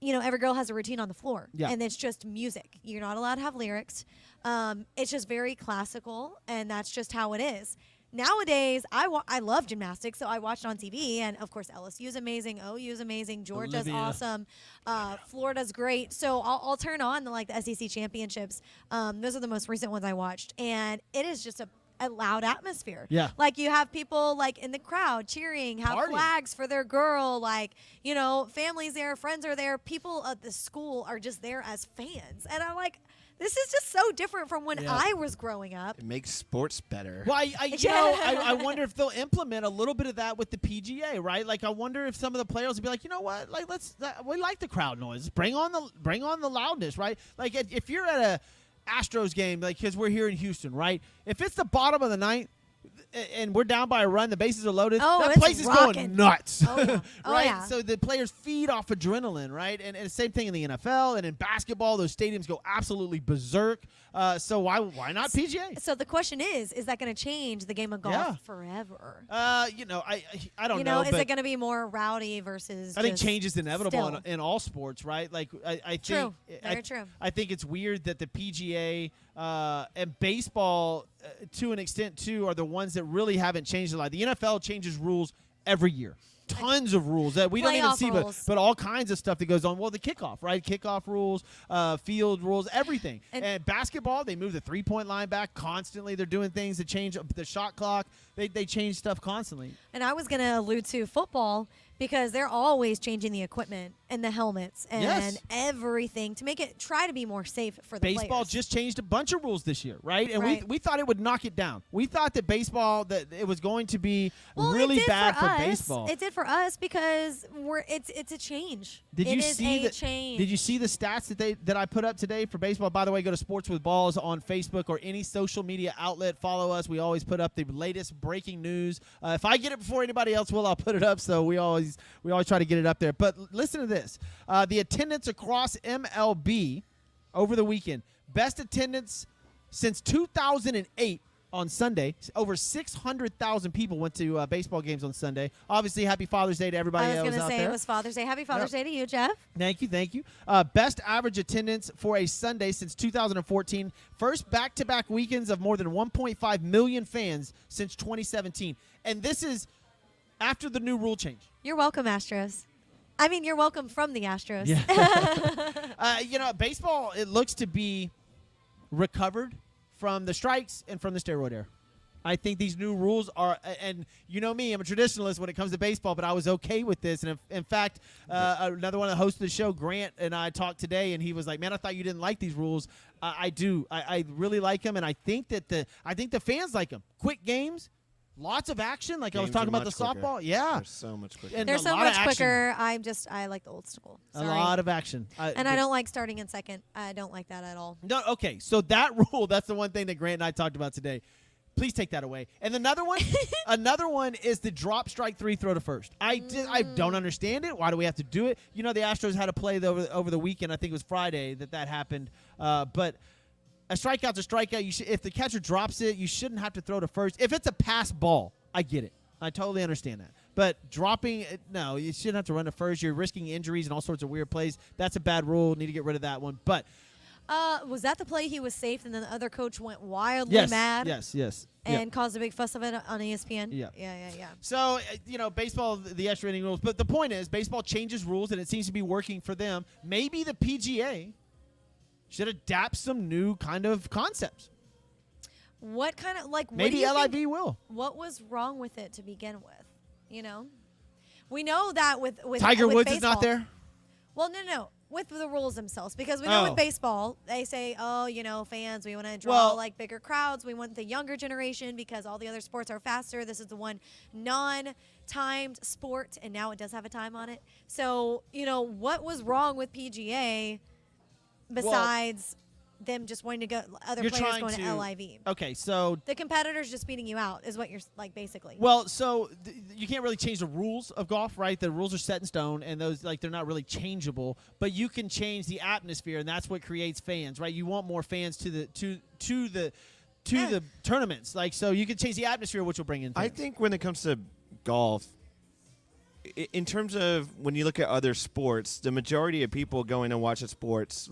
every girl has a routine on the floor, and it's just music. You're not allowed to have lyrics. It's just very classical, and that's just how it is. Nowadays, I love gymnastics, so I watch it on TV, and of course LSU's amazing, OU's amazing, Georgia's awesome, Florida's great. So I'll turn on the SEC championships. Those are the most recent ones I watched, and it is just a loud atmosphere. Yeah. Like, you have people in the crowd cheering, have flags for their girl, families there, friends are there, people at the school are just there as fans, and I'm like, this is just so different from when I was growing up. It makes sports better. Well, I wonder if they'll implement a little bit of that with the PGA, right? Like, I wonder if some of the players will be like, you know what? Like, we like the crowd noise. Bring on the loudness, right? Like, if you're at a Astros game, like, because we're here in Houston, right? If it's the bottom of the ninth, and we're down by a run, the bases are loaded, that it's place is rocking. going nuts. Oh, yeah. Oh, right? yeah. So the players feed off adrenaline, right? And the same thing in the NFL and in basketball, those stadiums go absolutely berserk. So why not PGA? So the question is that going to change the game of golf Yeah. forever? I don't know. Is but it going to be more rowdy versus? I think just change is inevitable still? in all sports, right? Like I True. think Very true. I think it's weird that the PGA and baseball, to an extent too, are the ones that really haven't changed a lot. The NFL changes rules every year. Tons of rules that we don't even Playoff see, rules. but all kinds of stuff that goes on. Well, the kickoff, right? Kickoff rules, field rules, everything. And basketball, they move the 3-point line back constantly. They're doing things to change the shot clock. They change stuff constantly. And I was going to allude to football because they're always changing the equipment and the helmets and everything to make it try to be more safe for the Baseball players. just changed a bunch of rules this year, right? And Right. we thought it would knock it down. We thought that baseball, that it was going to be Well, really it did bad for us. baseball. It did for us because it's a change. Did It you is see a the change. Did you see the stats that I put up today for baseball? By the way, go to Sports with Balls on Facebook or any social media outlet. Follow us. We always put up the latest breaking news. If I get it before anybody else will, I'll put it up. So we always try to get it up there. But listen to this: the attendance across MLB over the weekend, best attendance since 2008. On Sunday, over 600,000 people went to baseball games on Sunday. Obviously, happy Father's Day to everybody I was that going was to out say there. it was Father's Day. Happy Father's Day to you, Jeff. Thank you. Best average attendance for a Sunday since 2014. First back-to-back weekends of more than 1.5 million fans since 2017. And this is after the new rule change. You're welcome, Astros. I mean, you're welcome from the Astros. Yeah. Baseball, it looks to be recovered from the strikes and from the steroid era. I think these new rules are, and you know me, I'm a traditionalist when it comes to baseball, but I was okay with this. And in fact, another one of the hosts of the show, Grant, and I talked today, and he was like, "Man, I thought you didn't like these rules." I do. I really like them, and I think that the fans like them. Quick games, lots of action. Like I was Games talking are about the much quicker. softball. Yeah, They're so much quicker. And They're a so lot of much action. quicker. I like the old school. A Sorry. lot of action. And I don't like starting in second. I don't like that at all. No, okay. So that rule, that's the one thing that Grant and I talked about today. Please take that away. And another one is the drop strike 3 throw to first. I don't understand it. Why do we have to do it? The Astros had a play over the weekend. I think it was Friday that happened. But a strikeout's a strikeout. If the catcher drops it, you shouldn't have to throw to first. If it's a pass ball, I get it. I totally understand that. But dropping it, no, you shouldn't have to run to first. You're risking injuries and all sorts of weird plays. That's a bad rule. Need to get rid of that one. But was that the play he was safe and then the other coach went wildly yes, mad? Yes. And caused a big fuss of it on ESPN? Yeah. Yeah. So, baseball, the extra inning rules. But the point is, baseball changes rules, and it seems to be working for them. Maybe the PGA should adapt some new kind of concepts. What kind of, like, Maybe what do you LIV think, will. What was wrong with it to begin with? We know that with Tiger with Woods baseball, is not there? Well, no. With the rules themselves, because we know Oh. with baseball, they say, fans, we want to draw Well- bigger crowds. We want the younger generation because all the other sports are faster. This is the one non-timed sport, and now it does have a time on it. So, what was wrong with PGA besides them just wanting to go, other You're players trying going to to- LIV? Okay, so The competitors just beating you out is what you're basically. well, so you can't really change the rules of golf, right? The rules are set in stone, and those they're not really changeable. But you can change the atmosphere, and that's what creates fans, right? You want more fans to the tournaments, so you can change the atmosphere, which will bring in fans. I think when it comes to golf, in terms of when you look at other sports, the majority of people going and watching sports,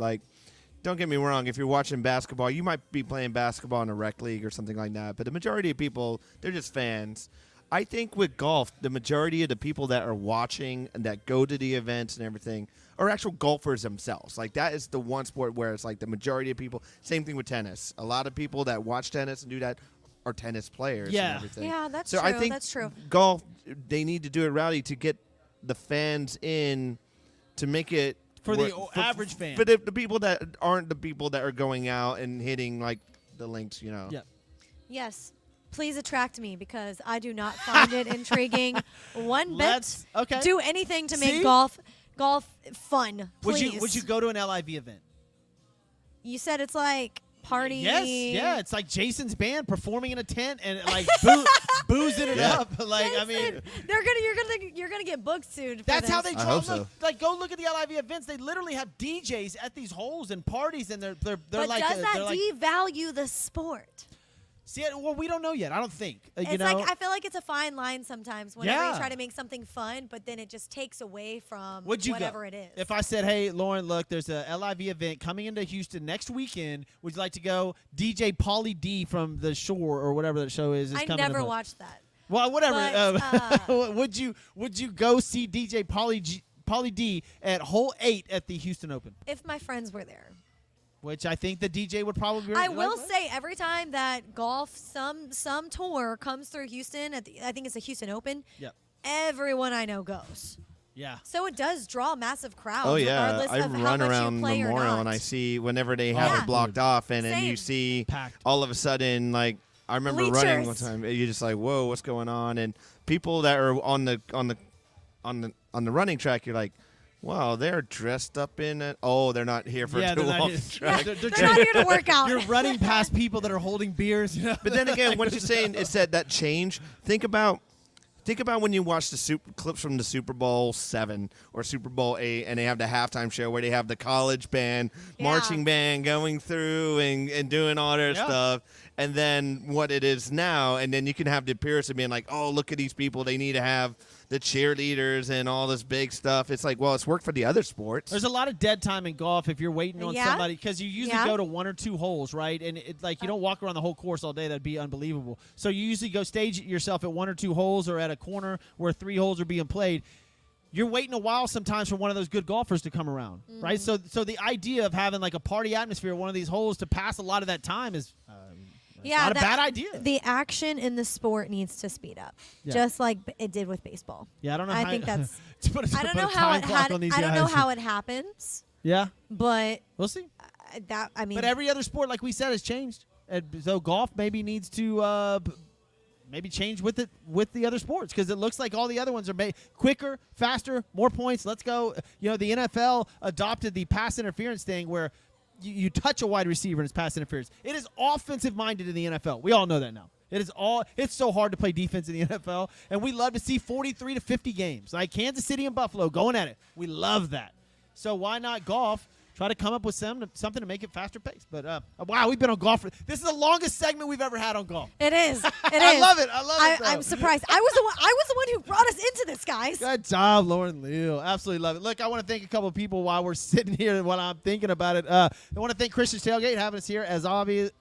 don't get me wrong, if you're watching basketball, you might be playing basketball in a rec league or something like that, but the majority of people, they're just fans. I think with golf, the majority of the people that are watching and that go to the events and everything are actual golfers themselves. That is the one sport where it's the majority of people. Same thing with tennis. A lot of people that watch tennis and do that are tennis players Yeah. and everything. Yeah, that's so true. I think That's true. golf, they need to do it rowdy to get the fans in to make it For the average fan. For the people that aren't the people that are going out and hitting the links, Yeah. Yes. Please attract me because I do not find it intriguing one bit. Okay. Do anything to make See? golf fun. Please. Would you go to an LIV event? You said it's like party. Yes, yeah. It's like Jason's band performing in a tent and like boozing it up. Like, Jason, I mean, you're gonna get booked soon. For that's this. how they I draw. hope Look, so. like, go look at the LIV events. They literally have DJs at these holes and parties, and they're But like. does that they're like, devalue the sport? see, well, we don't know yet. I don't think. It's you know? like I feel like it's a fine line sometimes whenever Yeah. you try to make something fun, but then it just takes away from Would you whatever go? it is. If I said, hey, Lauren, look, there's a LIV event coming into Houston next weekend. Would you like to go? DJ Pauly D from The Shore or whatever that show is I coming never to watched that. Well, whatever. But, would you go see DJ Pauly D at hole 8 at the Houston Open? If my friends were there. Which I think the DJ would probably. I will say every time that golf some tour comes through Houston I think it's the Houston Open. Yep. Everyone I know goes. Yeah. So it does draw massive crowds. Oh yeah, regardless I of how run much around you play or Memorial not. and I see whenever they have Yeah. it blocked off, and then Same. you see Packed. all of a sudden, like I remember running one Bleachers. time. You're just like, whoa, what's going on? And people that are on the running track, you're like, wow, they're dressed up in it. Oh, they're not here for Yeah, to they're not walk here. the track. They're They're not here to work out. You're running past people that are holding beers. You know? But then again, what you're saying is that change. Think about when you watch the clips from the Super Bowl 7 or Super Bowl 8, and they have the halftime show where they have the college band, Yeah. marching band going through and doing all their Yeah. stuff, and then what it is now, and then you can have the appearance of being like, oh, look at these people. They need to have the cheerleaders and all this big stuff. It's like, well, it's worked for the other sports. There's a lot of dead time in golf if you're waiting on Yeah. somebody because you usually Yeah. go to 1 or 2 holes, right? And it's like you don't walk around the whole course all day. That'd be unbelievable. So you usually go stage yourself at 1 or 2 holes or at a corner where 3 holes are being played. You're waiting a while sometimes for one of those good golfers to come around, right? So the idea of having like a party atmosphere at one of these holes to pass a lot of that time is not a bad idea. The action in the sport needs to speed up, Yeah. just like it did with baseball. Yeah, I don't know. I how think that's. to put a, I don't put a know how time it clock on these I don't know guys. how it happens, Yeah, but we'll see. that I mean. But every other sport, like we said, has changed. And so golf maybe needs to maybe change with the other sports because it looks like all the other ones are quicker, faster, more points. Let's go. You know, the NFL adopted the pass interference thing where you touch a wide receiver and it's pass interference. It is offensive minded in the NFL. We all know that now. It's so hard to play defense in the NFL, and we love to see 43 to 50 games. Like Kansas City and Buffalo going at it. We love that. So why not golf? Try to come up with something to make it faster paced. But wow, we've been on golf. This is the longest segment we've ever had on golf. It is. I love it. Though. I'm surprised. I was the one who brought us into this, guys. Good job, Lauren Leal. Absolutely love it. Look, I want to thank a couple of people while we're sitting here while I'm thinking about it. I want to thank Christian's Tailgate having us here as always.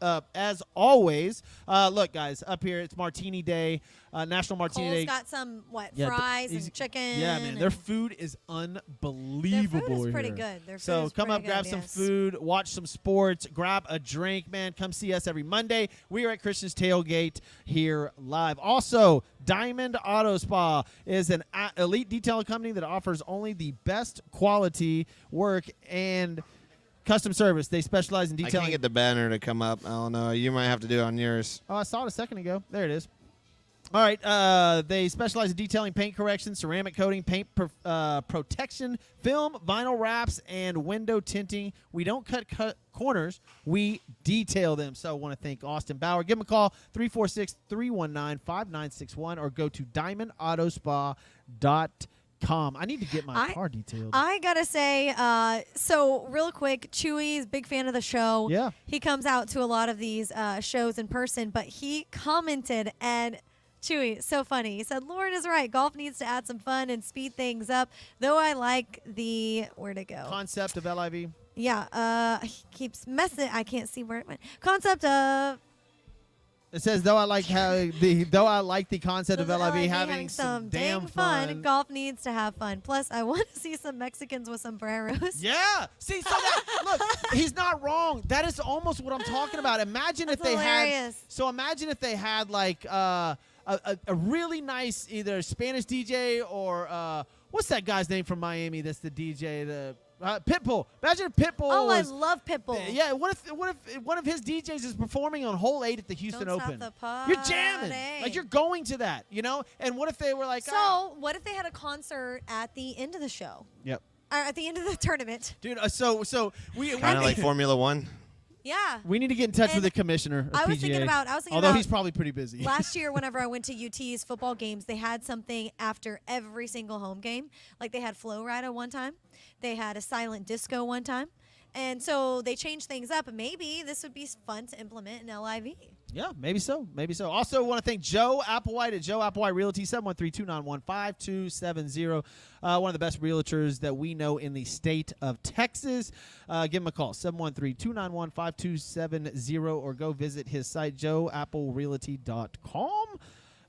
Look, guys, up here it's Martini Day, National Martini Cole's Day. got some Yeah, fries he's- and chicken. Yeah, man, their and food is unbelievable. Their food is pretty here. good. Their food So is come pretty up, grab good, some yes. food, watch some sports, grab a drink, man. Come see us every Monday. We are at Christian's Tailgate here live. Also, Diamond Auto Spa is an elite detailing company that offers only the best quality work and custom service. They specialize in I detailing. can't get the banner to come up. I don't know. You might have to do it on yours. Oh, I saw it a second ago. There it is. All right. They specialize in detailing paint correction, ceramic coating, paint protection, film, vinyl wraps, and window tinting. We don't cut corners. We detail them. So I want to thank Austin Bauer. Give him a call, 346-319-5961, or go to diamondautospa.com. I need to get my car detailed. I gotta say, so real quick, Chewy's big fan of the show. Yeah. He comes out to a lot of these shows in person, but he commented, and Chewy, so funny. He said, Lauren is right. Golf needs to add some fun and speed things up. Though I like the, where'd it go? Concept of LIV. Yeah, he keeps messing. I can't see where it went. Concept of. It says, though I like the concept of LIV having some damn fun. Golf needs to have fun. Plus, I want to see some Mexicans with sombreros. Yeah. See, so that, look, he's not wrong. That is almost what I'm talking about. Imagine if That's they hilarious. had. So imagine if they had like a really nice either Spanish DJ or what's that guy's name from Miami? That's the DJ. The Pitbull. Imagine if Pitbull. Oh, was, I love Pitbull. Yeah. What if one of his DJs is performing on hole 8 at the Houston Don't stop Open? the You're jamming. party. Like you're going to that, you know. And what if they were like, So, what if they had a concert at the end of the show? Yep. Or at the end of the tournament? Dude, so we Kind of like Formula One. Yeah. We need to get in touch with And the commissioner of I was PGA. thinking about Although he's probably pretty busy. last year, whenever I went to UT's football games, they had something after every single home game. Like they had Flow Rida one time, they had a silent disco one time, and so they changed things up. And maybe this would be fun to implement in LIV. Yeah, maybe so. Maybe so. Also, want to thank Joe Applewhite at Joe Applewhite Realty, 713-291-5270. One of the best realtors that we know in the state of Texas. Give him a call, 713-291-5270, or go visit his site, joeapplerealty.com.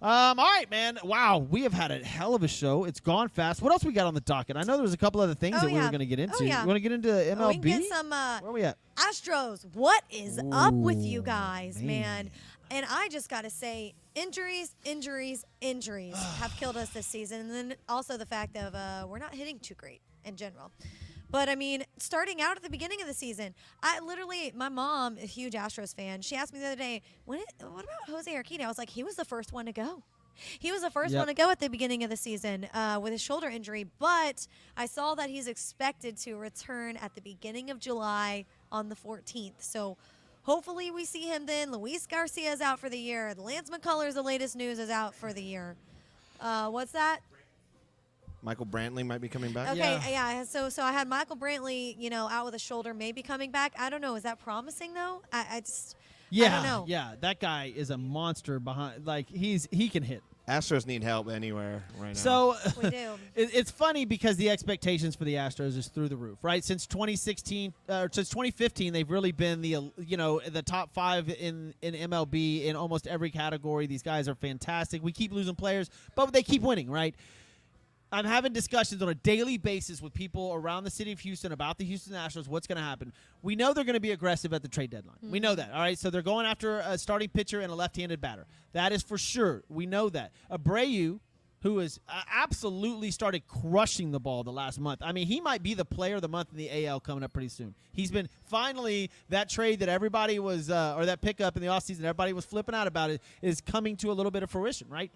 All right, man. Wow, we have had a hell of a show. It's gone fast. What else we got on the docket? I know there was a couple other things that we were going to get into. Yeah. You want to get into MLB? We can get some Where are we at? Astros. What is up with you Ooh, guys, man. man? And I just got to say, injuries have killed us this season. And then also the fact of we're not hitting too great in general. But, I mean, starting out at the beginning of the season, my mom, a huge Astros fan, she asked me the other day, what about Jose Urquidy? I was like, he was the first one to go. He was the first one to go at the beginning of the season with his shoulder injury. But I saw that he's expected to return at the beginning of July on the 14th. So hopefully we see him then. Luis Garcia is out for the year. Lance McCullers, the latest news, is out for the year. What's that? Michael Brantley might be coming back. Okay, yeah. So I had Michael Brantley, out with a shoulder, maybe coming back. I don't know. Is that promising though? I don't know. Yeah, that guy is a monster behind. Like he can hit. Astros need help anywhere right now. So We do. it's funny because the expectations for the Astros is through the roof, right? Since 2016, since 2015, they've really been the top 5 in MLB in almost every category. These guys are fantastic. We keep losing players, but they keep winning, right? I'm having discussions on a daily basis with people around the city of Houston about the Houston Astros, what's going to happen. We know they're going to be aggressive at the trade deadline. We know that, all right? So they're going after a starting pitcher and a left-handed batter. That is for sure. We know that. Abreu, who has absolutely started crushing the ball the last month. I mean, he might be the player of the month in the AL coming up pretty soon. He's been finally that trade that everybody was or that pickup in the offseason everybody was flipping out about it is coming to a little bit of fruition, right?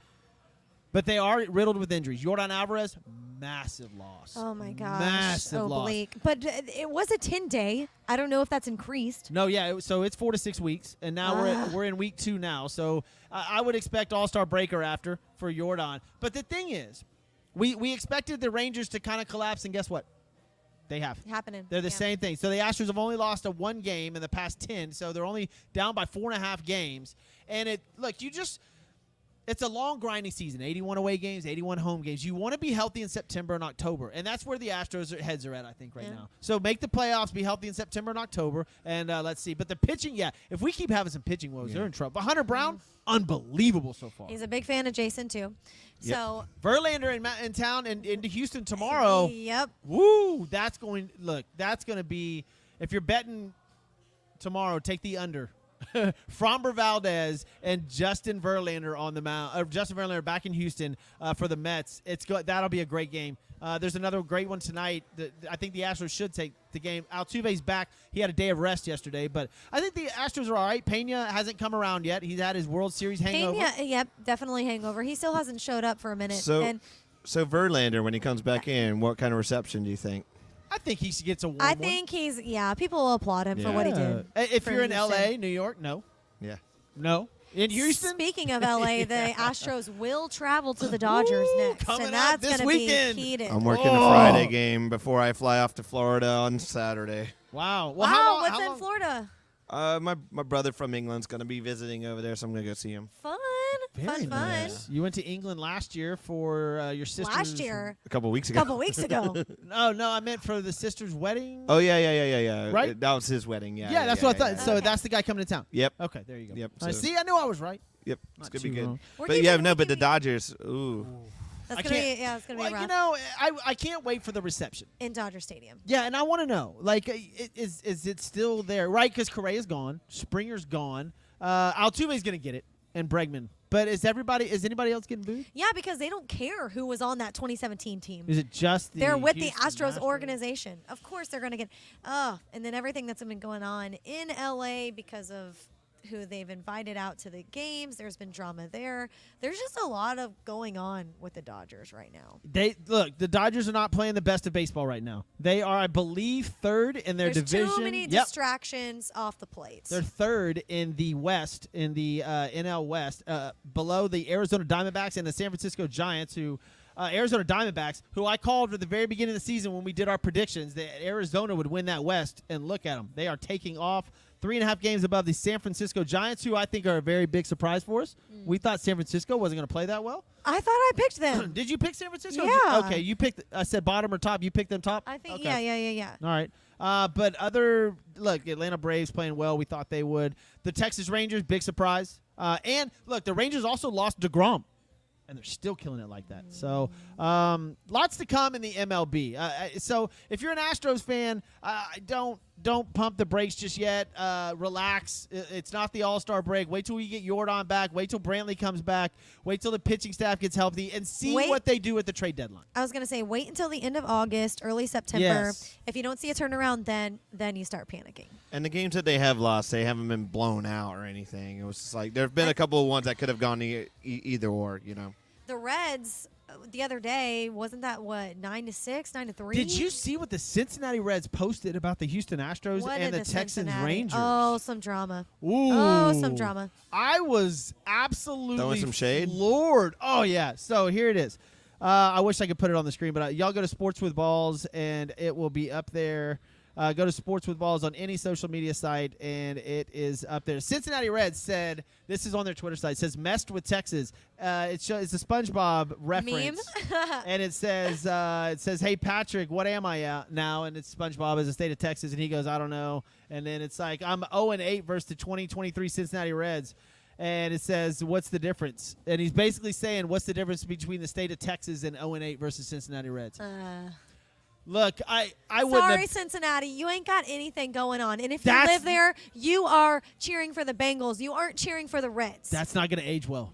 But they are riddled with injuries. Yordan Alvarez, massive loss. Oh, my gosh. Massive loss. Bleak. But it was a 10-day. I don't know if that's increased. No, yeah. So it's 4 to 6 weeks, and now we're in week 2 now. So I would expect All-Star breaker after for Yordan. But the thing is, we expected the Rangers to kind of collapse, and guess what? They have. Happening. They're the same thing. So the Astros have only lost one game in the past 10, so they're only down by 4.5 games. And it's a long grinding season, 81 away games, 81 home games. You want to be healthy in September and October, and that's where the Astros' heads are at, I think, right now. So make the playoffs, be healthy in September and October, and let's see. But the pitching, if we keep having some pitching woes, they're in trouble. But Hunter Brown, unbelievable so far. He's a big fan of Jason, too. Yep. So Verlander in town and into Houston tomorrow. Yep. Woo! That's going to be, if you're betting tomorrow, take the under. Framber Valdez and Justin Verlander on the mound. Justin Verlander back in Houston for the Mets. That'll be a great game. There's another great one tonight. I think the Astros should take the game. Altuve's back. He had a day of rest yesterday, but I think the Astros are all right. Pena hasn't come around yet. He's had his World Series hangover. Yep, definitely hangover. He still hasn't showed up for a minute. So Verlander, when he comes back in, what kind of reception do you think? I think he gets a warm I one. think people will applaud him for what he did. If for you're in Houston. L.A., New York, no. Yeah. No. In Houston? Speaking of LA, the Astros will travel to the Dodgers next, coming and up that's this going to be weekend. heated. I'm working a Friday game before I fly off to Florida on Saturday. Wow. Well, Wow, what's how in long? Florida? My brother from England's going to be visiting over there, so I'm going to go see him. Fun. Very Fun. nice. You went to England last year for your sister's. Last year, A couple weeks a ago. couple weeks ago. No, I meant for the sister's wedding. Oh, yeah. Right? That was his wedding, yeah. Yeah, that's what I thought. yeah. So Okay. that's the guy coming to town. Yep. Okay, there you go. Yep, I so- see, I knew I was right. Yep. It's Not going to be too good. wrong. We're But keeping- but we're the keeping- Dodgers, ooh. That's I gonna can't- be it's gonna be rough I can't wait for the reception. in Dodger Stadium. Yeah, and I want to know, is it still there? Right, because Correa's gone, Springer's gone, Altuve's gonna get it, and Bregman. But is anybody else getting booed? Yeah, because they don't care who was on that 2017 team. Is it just the They're with Houston the Astros Astros? organization. Of course, they're going to get. And then everything that's been going on in LA because of who they've invited out to the games. There's been drama there. There's just a lot of going on with the Dodgers right now. The Dodgers are not playing the best of baseball right now. They are, I believe, third in their division. There's too many distractions off the plates. They're third in the West, in the NL West, below the Arizona Diamondbacks and the San Francisco Giants, who Arizona Diamondbacks, who I called at the very beginning of the season when we did our predictions that Arizona would win that West, and look at them. They are taking off 3.5 games above the San Francisco Giants, who I think are a very big surprise for us. We thought San Francisco wasn't going to play that well. I thought I picked them. Did you pick San Francisco? Yeah. Okay, you picked. I said bottom or top. You picked them top? I think, okay. yeah. All right. But look, Atlanta Braves playing well. We thought they would. The Texas Rangers, big surprise. And, look, the Rangers also lost DeGrom. And they're still killing it like that. So, lots to come in the MLB. So, if you're an Astros fan, don't pump the brakes just yet. Relax. It's not the All-Star break. Wait till we get Yordan back. Wait till Brantley comes back. Wait till the pitching staff gets healthy, and see what they do at the trade deadline. I was going to say, wait until the end of August, early September. Yes. If you don't see a turnaround, then you start panicking. And the games that they have lost, they haven't been blown out or anything. It was just like there have been a couple of ones that could have gone either or, you know. The Reds the other day, wasn't that what, 9-6, 9-3? Did you see what the Cincinnati Reds posted about the Houston Astros and the Texans Rangers? Oh, some drama. Ooh. Oh, some drama. I was absolutely throwing some shade. Lord. Oh yeah. So here it is. I wish I could put it on the screen, but y'all go to Sports with Balls and it will be up there. Go to Sports with Balls on any social media site, and it is up there. Cincinnati Reds said, this is on their Twitter site, says, messed with Texas. It's a SpongeBob reference. Meme? And it says, hey, Patrick, what am I now? And it's SpongeBob as the state of Texas, and he goes, I don't know. And then it's like, I'm 0-8 versus the 2023 Cincinnati Reds. And it says, what's the difference? And he's basically saying, what's the difference between the state of Texas and 0-8 versus Cincinnati Reds? Look, I wouldn't. Sorry, Cincinnati, you ain't got anything going on. And if you live there, you are cheering for the Bengals. You aren't cheering for the Reds. That's not going to age well.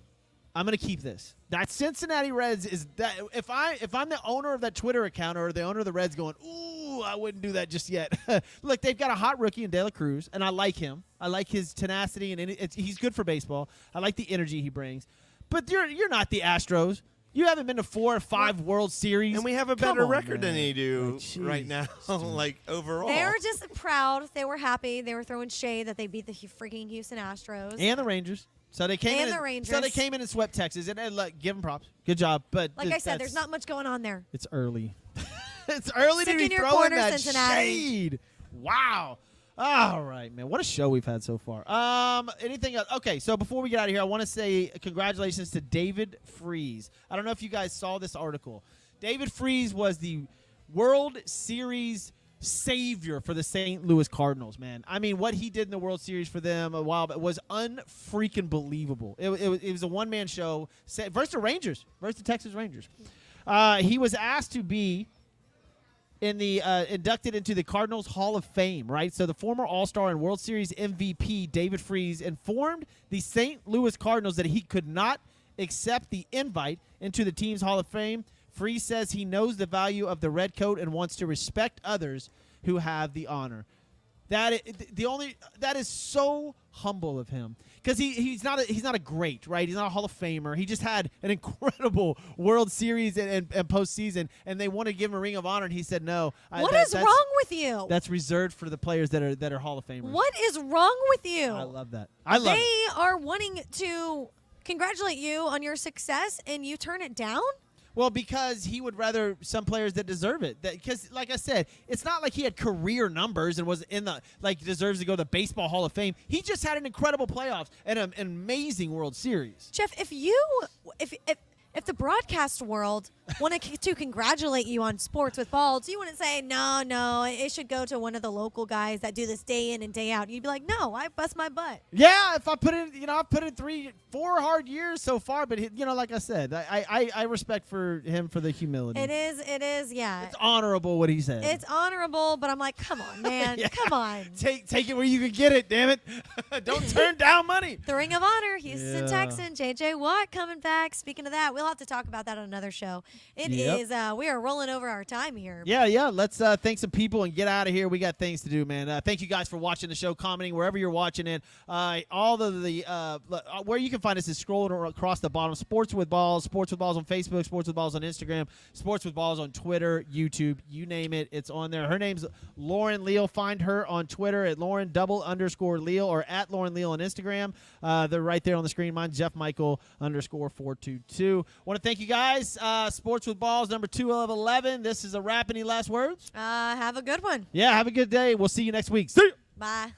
I'm going to keep this. That Cincinnati Reds is that. If I'm the owner of that Twitter account or the owner of the Reds, going, ooh, I wouldn't do that just yet. Look, they've got a hot rookie in De La Cruz, and I like him. I like his tenacity, and he's good for baseball. I like the energy he brings. But you're not the Astros. You haven't been to 4 or 5 World Series. And we have a better record than they do right now, like overall. They were just proud. They were happy. They were throwing shade that they beat the freaking Houston Astros. And the Rangers. So they came So they came in and swept Texas. And look, give them props. Good job. But like I said, there's not much going on there. It's early. It's early to be throwing that shade. Wow. All right, man. What a show we've had so far. Anything else? Okay, so before we get out of here, I want to say congratulations to David Freese. I don't know if you guys saw this article. David Freese was the World Series savior for the St. Louis Cardinals, man. I mean, what he did in the World Series for them a while back was unfreaking believable. It was a one-man show versus the Rangers, versus the Texas Rangers. He was asked to be inducted into the Cardinals Hall of Fame, right? So the former All-Star and World Series MVP, David Freese, informed the St. Louis Cardinals that he could not accept the invite into the team's Hall of Fame. Freese says he knows the value of the red coat and wants to respect others who have the honor. That is so humble of him, because he's not a great, right? He's not a Hall of Famer. He just had an incredible World Series and postseason, and they wanted to give him a Ring of Honor, and he said no. What is wrong with you? That's reserved for the players that are Hall of Famers. What is wrong with you? I love that. They are wanting to congratulate you on your success, and you turn it down? Well, because he would rather some players that deserve it. Because, like I said, it's not like he had career numbers and was deserves to go to the Baseball Hall of Fame. He just had an incredible playoffs and an amazing World Series. Jeff, if the broadcast world wanted to congratulate you on Sports with Balls, you wouldn't say, no, it should go to one of the local guys that do this day in and day out. You'd be like, no, I bust my butt. Yeah, if I put in, I've put in 4 hard years so far, but like I said, I respect for him for the humility. It is, yeah. It's honorable what he said. It's honorable, but I'm like, come on, man, yeah. Come on. Take it where you can get it, damn it. Don't turn down money. The Ring of Honor, Houston Texan, J.J. Watt coming back. Speaking of that, we'll we'll have to talk about that on another show. It Yep. is. We are rolling over our time here. Yeah. Let's thank some people and get out of here. We got things to do, man. Thank you guys for watching the show, commenting wherever you're watching it. All the where you can find us is scrolling across the bottom. Sports with Balls on Facebook, Sports with Balls on Instagram, Sports with Balls on Twitter, YouTube, you name it, it's on there. Her name's Lauren Leal. Find her on Twitter at Lauren_Leal or at Lauren Leal on Instagram. They're right there on the screen. Mine's Jeff Michael _422. Want to thank you guys. Sports with Balls number 2 of 11. This is a wrap. Any last words? Have a good one. Yeah, have a good day. We'll see you next week. See ya. Bye.